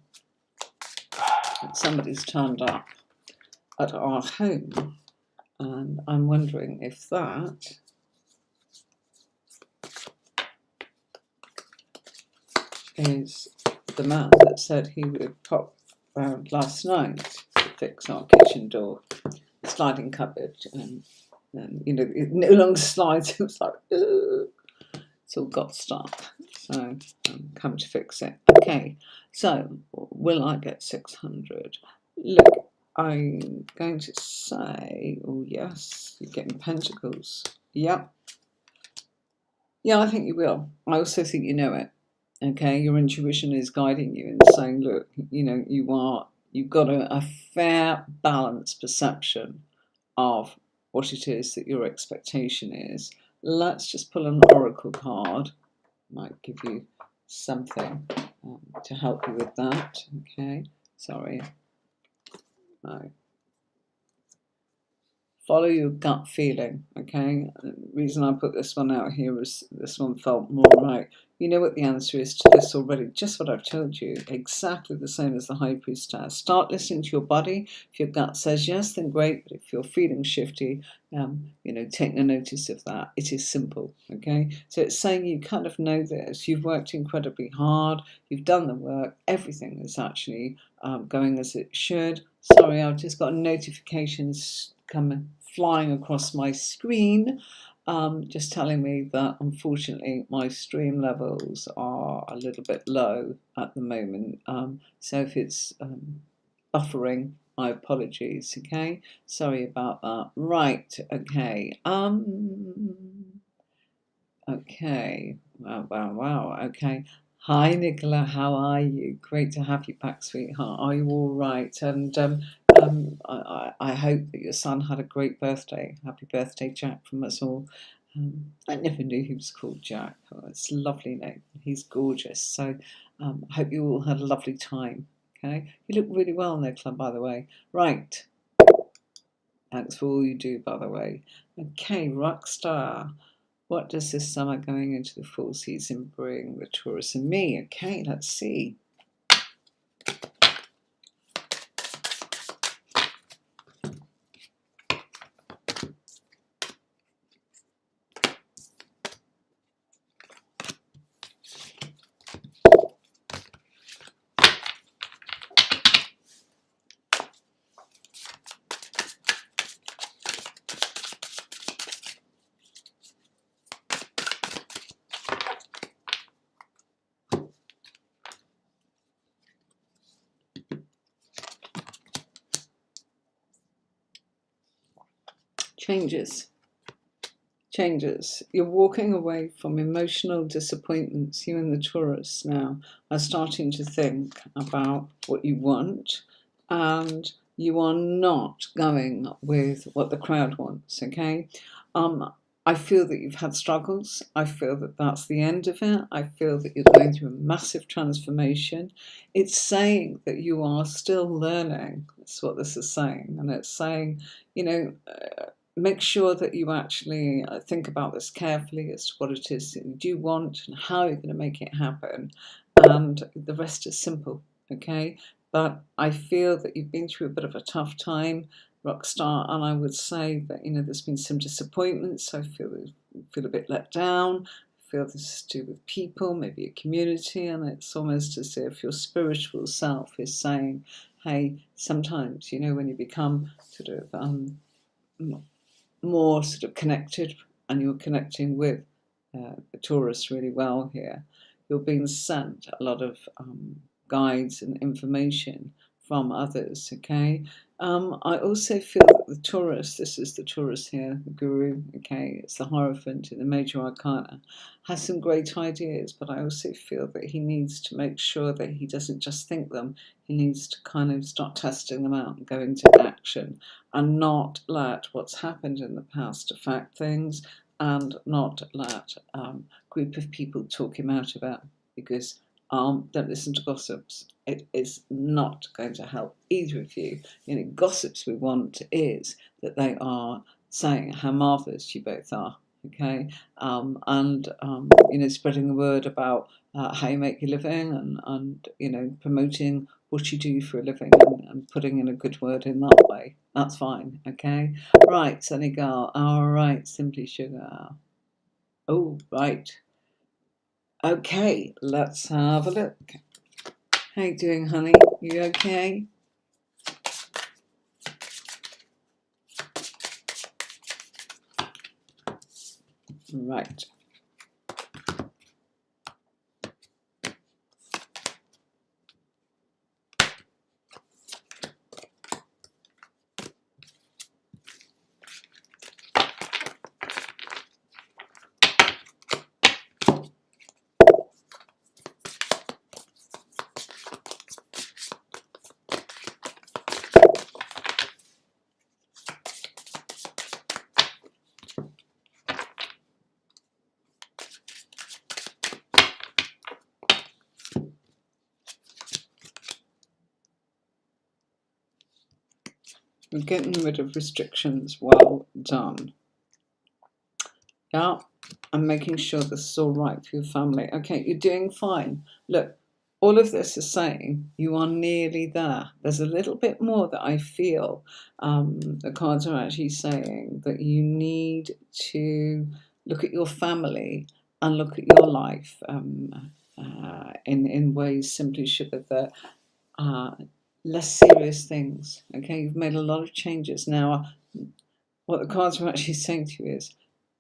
S1: that somebody's turned up at our home, and I'm wondering if that is the man that said he would pop round last night to fix our kitchen door, sliding cupboard, and it no longer slides. It was like, ugh. It's all got stuck. So come to fix it. Okay, so will I get 600? Look, I'm going to say, oh yes, you're getting pentacles. Yep. Yeah, I think you will. I also think you know it. Okay, your intuition is guiding you and saying, look, you've got a fair, balanced perception of what it is that your expectation is. Let's just pull an oracle card. Might give you something to help you with that. Okay, sorry. No. Follow your gut feeling, okay? The reason I put this one out here is this one felt more right. You know what the answer is to this already, just what I've told you, exactly the same as the High Priestess. Start listening to your body. If your gut says yes, then great, but if you're feeling shifty, take no notice of that. It is simple, okay? So it's saying you kind of know this. You've worked incredibly hard. You've done the work. Everything is actually going as it should. Sorry, I've just got notifications coming flying across my screen, just telling me that unfortunately my stream levels are a little bit low at the moment. So if it's buffering, my apologies. Okay, sorry about that. Right. Okay. Okay. Wow. Okay. Hi, Nicola. How are you? Great to have you back, sweetheart. Are you all right? And I hope that your son had a great birthday. Happy birthday, Jack, from us all. I never knew he was called Jack. Oh, it's a lovely name. He's gorgeous. So I hope you all had a lovely time. Okay, you look really well in their club, by the way. Right. Thanks for all you do, by the way. Okay, Rockstar. What does this summer going into the fall season bring the Taurus and me? Okay, let's see. Changes. You're walking away from emotional disappointments. You and the Taurus now are starting to think about what you want, and you are not going with what the crowd wants, okay? I feel that you've had struggles. I feel that that's the end of it. I feel that you're going through a massive transformation. It's saying that you are still learning. That's what this is saying. And it's saying, you know, make sure that you actually think about this carefully as to what it is that you do want and how you're going to make it happen. And the rest is simple, okay? But I feel that you've been through a bit of a tough time, Rockstar, and I would say that, you know, there's been some disappointments. I feel a bit let down. I feel this is to do with people, maybe a community, and it's almost as if your spiritual self is saying, hey, sometimes, you know, when you become sort of more sort of connected, and you're connecting with the Taurus really well here, you're being sent a lot of guides and information from others, okay? I also feel that the Taurus, this is the Taurus here, the Guru, okay, it's the Hierophant in the Major Arcana, has some great ideas, but I also feel that he needs to make sure that he doesn't just think them, he needs to kind of start testing them out and go into action, and not let what's happened in the past affect things, and not let a group of people talk him out of it, because don't listen to gossips. It is not going to help either of you. You know, gossips we want is that they are saying how marvellous you both are, okay? You know, spreading the word about how you make your living, and you know, promoting what you do for a living, and putting in a good word in that way. That's fine, okay? Right, Senegal. All right, Simply Sugar. Oh, right. Okay, let's have a look. How you doing, honey? You okay? Right. We're getting rid of restrictions. Well done. Yeah, I'm making sure this is all right for your family. Okay, you're doing fine. Look, all of this is saying you are nearly there. There's a little bit more that I feel. The cards are actually saying that you need to look at your family and look at your life in ways, Simply Sugar, that less serious things. Okay, you've made a lot of changes. Now, what the cards are actually saying to you is,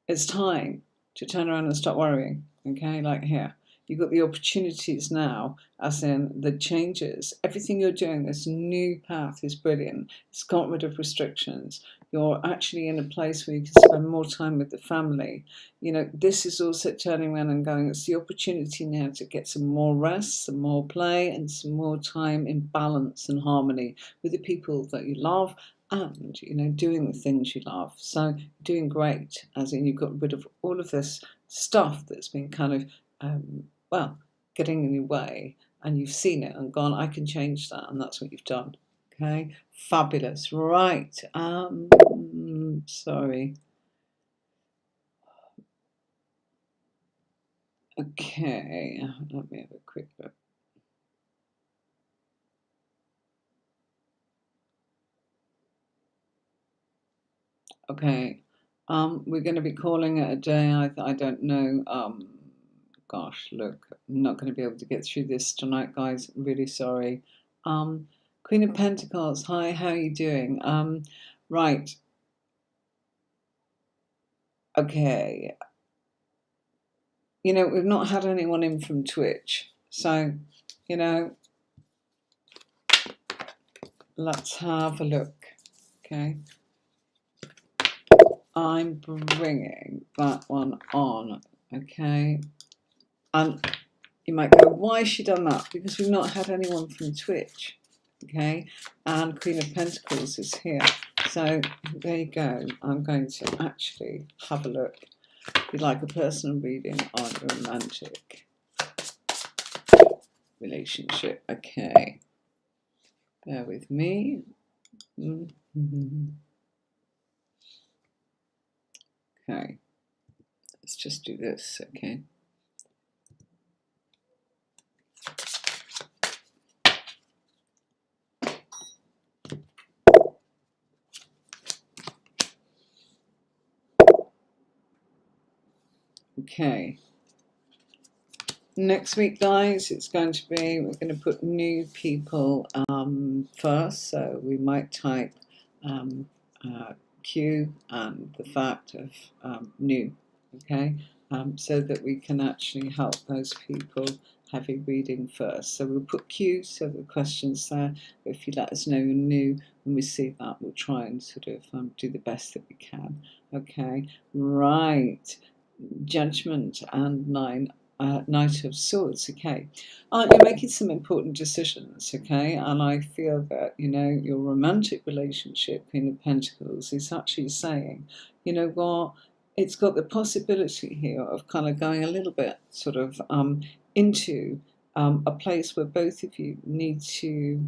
S1: it's time to turn around and stop worrying, okay? Like here, you've got the opportunities now, as in the changes. Everything you're doing, this new path is brilliant. It's got rid of restrictions. You're actually in a place where you can spend more time with the family. You know, this is also turning around and going, it's the opportunity now to get some more rest, some more play, and some more time in balance and harmony with the people that you love, and, you know, doing the things you love. So doing great, as in you've got rid of all of this stuff that's been kind of, well, getting in your way, and you've seen it and gone, I can change that, and that's what you've done. Okay, fabulous. Right. Sorry. Okay, let me have a quick look. Okay, we're going to be calling it a day. I don't know. Gosh, look, I'm not going to be able to get through this tonight, guys. I'm really sorry. Queen of Pentacles, hi, how are you doing? Right. Okay. You know, we've not had anyone in from Twitch, so, you know, let's have a look. Okay. I'm bringing that one on, okay? And you might go, why has she done that? Because we've not had anyone from Twitch, okay? And Queen of Pentacles is here. So there you go. I'm going to actually have a look. If you'd like a personal reading on a romantic relationship, okay? Bear with me. Okay. Let's just do this, okay? Okay. Next week, guys, it's going to be, we're going to put new people first. So we might type Q and the fact of new, okay? So that we can actually help those people have a reading first. So we'll put Q, so the question's there. But if you let us know you're new, when we see that, we'll try and sort of do the best that we can, okay? Right. Judgment and Knight of Swords, okay. You're making some important decisions, okay, and I feel that, you know, your romantic relationship, Queen of Pentacles, is actually saying, you know what, it's got the possibility here of kind of going a little bit sort of into a place where both of you need to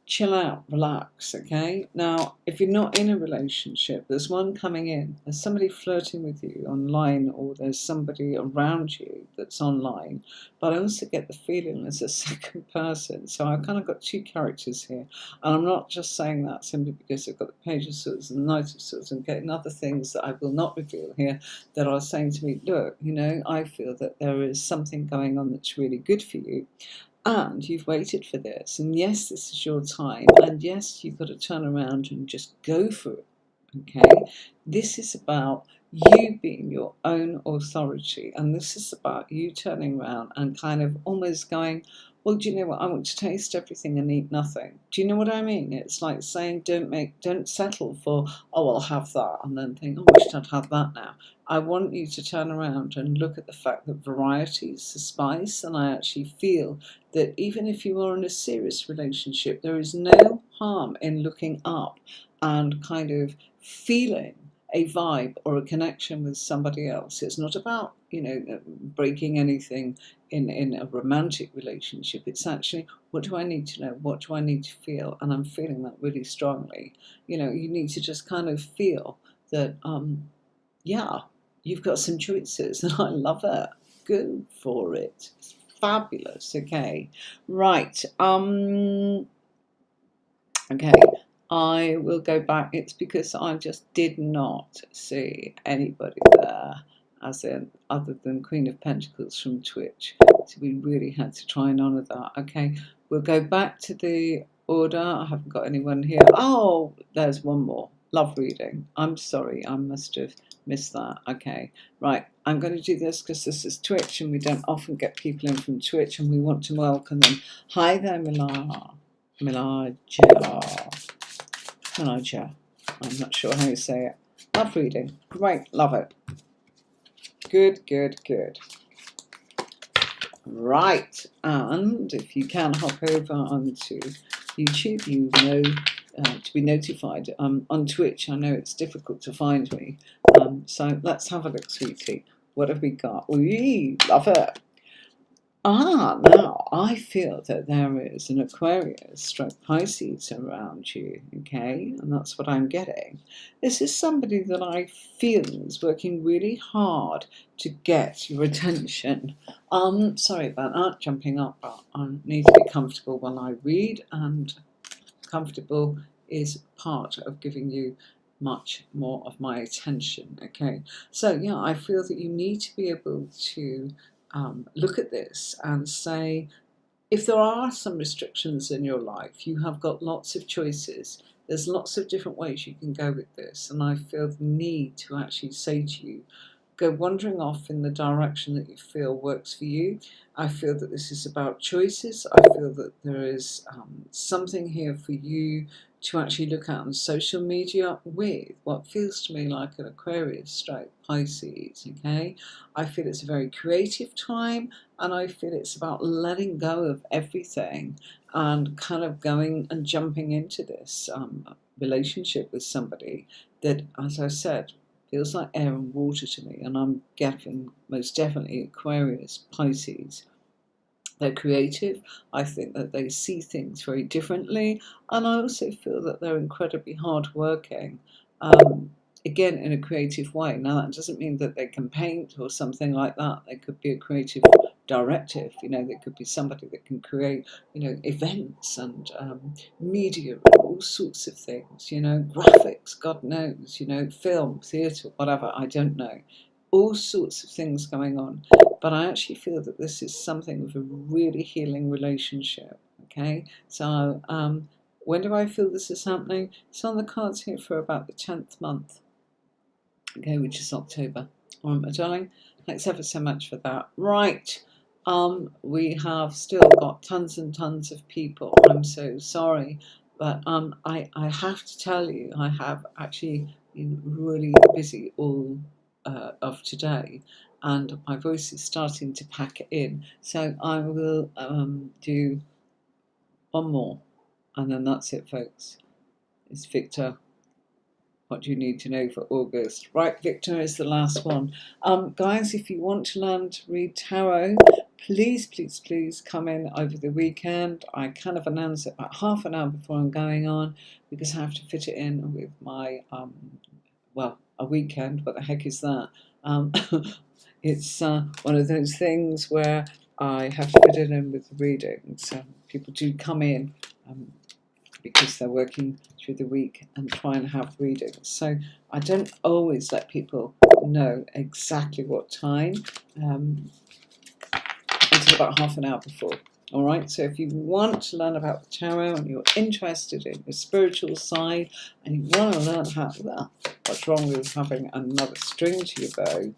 S1: chill out, relax, okay? Now, if you're not in a relationship, there's one coming in. There's somebody flirting with you online, or there's somebody around you that's online. But I also get the feeling there's a second person. So I've kind of got two characters here. And I'm not just saying that simply because I've got the Page of Swords and the Knight of Swords and getting other things that I will not reveal here that are saying to me, look, you know, I feel that there is something going on that's really good for you. And you've waited for this, and yes, this is your time, and yes, you've got to turn around and just go for it, okay? This is about you being your own authority, and this is about you turning around and kind of almost going, well, do you know what, I want to taste everything and eat nothing. Do you know what I mean? It's like saying don't settle for, oh, I'll have that, and then think, oh, I wish I'd have that now. I want you to turn around and look at the fact that variety is the spice, and I actually feel that even if you are in a serious relationship, there is no harm in looking up and kind of feeling a vibe or a connection with somebody else. It's not about, you know, breaking anything in a romantic relationship. It's actually, what do I need to know? What do I need to feel? And I'm feeling that really strongly. You know, you need to just kind of feel that, yeah, you've got some choices, and I love it. Go for it. Fabulous. Okay. Right. Okay. I will go back. It's because I just did not see anybody there, as in other than Queen of Pentacles from Twitch. So we really had to try and honour that. Okay. We'll go back to the order. I haven't got anyone here. Oh, there's one more. Love reading. I'm sorry. I must have missed that. Okay. Right. I'm going to do this because this is Twitch and we don't often get people in from Twitch, and we want to welcome them. Hi there, Milaja. I'm not sure how you say it. Love reading. Great. Love it. Good, good, good. Right. And if you can hop over onto YouTube, you know, to be notified. On Twitch, I know it's difficult to find me. So let's have a look, sweetie. What have we got? We love it. Now I feel that there is an Aquarius stroke Pisces around you, okay? And that's what I'm getting. This is somebody that I feel is working really hard to get your attention. Sorry about that, jumping up, but I need to be comfortable while I read, and comfortable is part of giving you much more of my attention, okay? So yeah, I feel that you need to be able to look at this and say, if there are some restrictions in your life, you have got lots of choices. There's lots of different ways you can go with this, and I feel the need to actually say to you, go wandering off in the direction that you feel works for you. I feel that this is about choices. I feel that there is something here for you to actually look at on social media with what feels to me like an Aquarius stroke Pisces, okay? I feel it's a very creative time, and I feel it's about letting go of everything and kind of going and jumping into this relationship with somebody that, as I said, feels like air and water to me, and I'm getting most definitely Aquarius, Pisces. They're creative. I think that they see things very differently, and I also feel that they're incredibly hardworking. Again, in a creative way. Now, that doesn't mean that they can paint or something like that. They could be a creative directive. They could be somebody that can create, events and media and all sorts of things. Graphics, God knows. Film, theatre, whatever. I don't know. All sorts of things going on. But I actually feel that this is something of a really healing relationship. Okay, so when do I feel this is happening? It's on the cards here for about the 10th month. Okay, which is October. All right, my darling. Thanks ever so much for that. Right. We have still got tons and tons of people. I'm so sorry, but I have to tell you, I have actually been really busy all of today, and my voice is starting to pack in. So I will do one more, and then that's it, folks. It's Victor. What do you need to know for August? Right, Victor is the last one. Guys, if you want to learn to read tarot, please, please, please come in over the weekend. I kind of announce it about half an hour before I'm going on, because I have to fit it in with my, a weekend. What the heck is that? It's one of those things where I have to fit it in with the reading. So people do come in because they're working through the week and try and have readings. So I don't always let people know exactly what time until about half an hour before. All right, so if you want to learn about the tarot and you're interested in the spiritual side and you want to learn what's wrong with having another string to your bow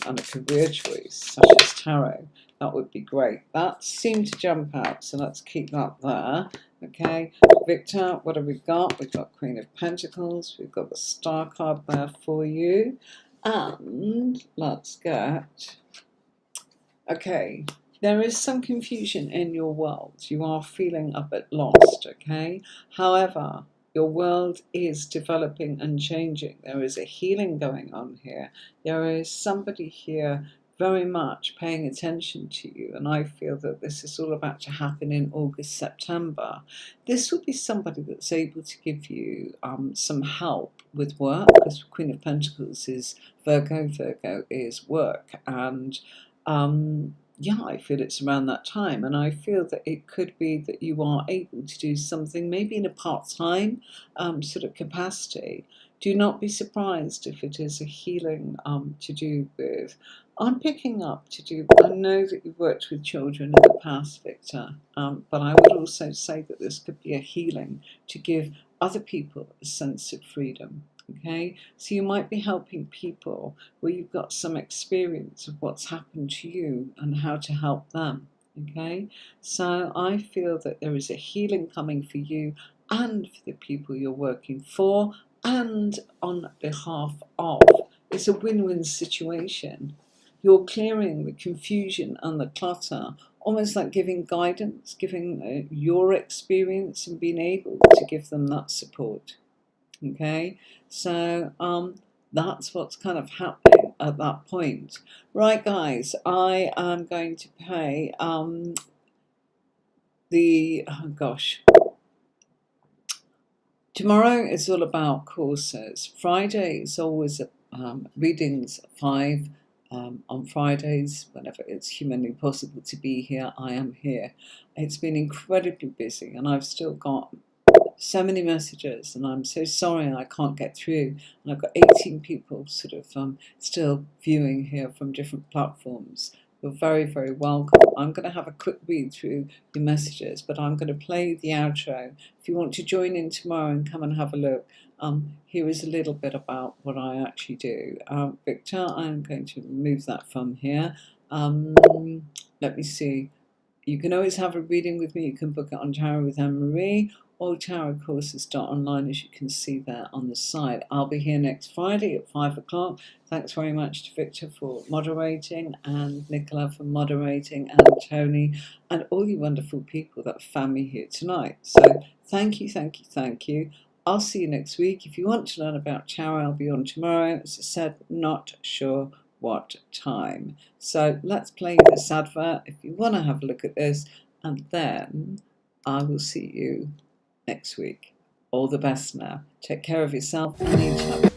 S1: and a career choice such as tarot, that would be great. That seemed to jump out, so let's keep that there. Okay, Victor, what have we got? We've got Queen of Pentacles, we've got the Star card there for you, and let's get, okay, there is some confusion in your world. You are feeling a bit lost, okay? However, your world is developing and changing. There is a healing going on here. There is somebody here very much paying attention to you, and I feel that this is all about to happen in August, September. This will be somebody that's able to give you some help with work, because Queen of Pentacles is Virgo. Virgo is work, and yeah, I feel it's around that time, and I feel that it could be that you are able to do something maybe in a part-time sort of capacity. Do not be surprised if it is a healing to do with, I'm picking up to do, I know that you've worked with children in the past, Victor, but I would also say that this could be a healing to give other people a sense of freedom. Okay, so you might be helping people where you've got some experience of what's happened to you and how to help them. Okay, so I feel that there is a healing coming for you and for the people you're working for and on behalf of. It's a win-win situation. You're clearing the confusion and the clutter, almost like giving guidance, giving your experience and being able to give them that support. Okay, so that's what's kind of happening. at that point. Right, guys, I am going to pay tomorrow is all about courses. Friday is always readings at 5. On Fridays, whenever it's humanly possible to be here, I am here. It's been incredibly busy, and I've still got so many messages, and I'm so sorry I can't get through. And I've got 18 people sort of still viewing here from different platforms. You're very, very welcome. I'm going to have a quick read through your messages, but I'm going to play the outro. If you want to join in tomorrow and come and have a look, here is a little bit about what I actually do. Victor, I'm going to remove that from here. Let me see. You can always have a reading with me. You can book it on Tarot with Anne-Marie or tarotcourses.online, as you can see there on the side. I'll be here next Friday at 5 o'clock. Thanks very much to Victor for moderating, and Nicola for moderating, and Tony, and all you wonderful people that found me here tonight. So thank you, thank you, thank you. I'll see you next week. If you want to learn about tarot, I'll be on tomorrow. As I said, not sure what time. So let's play this advert if you want to have a look at this, and then I will see you next week. All the best now. Take care of yourself and each other.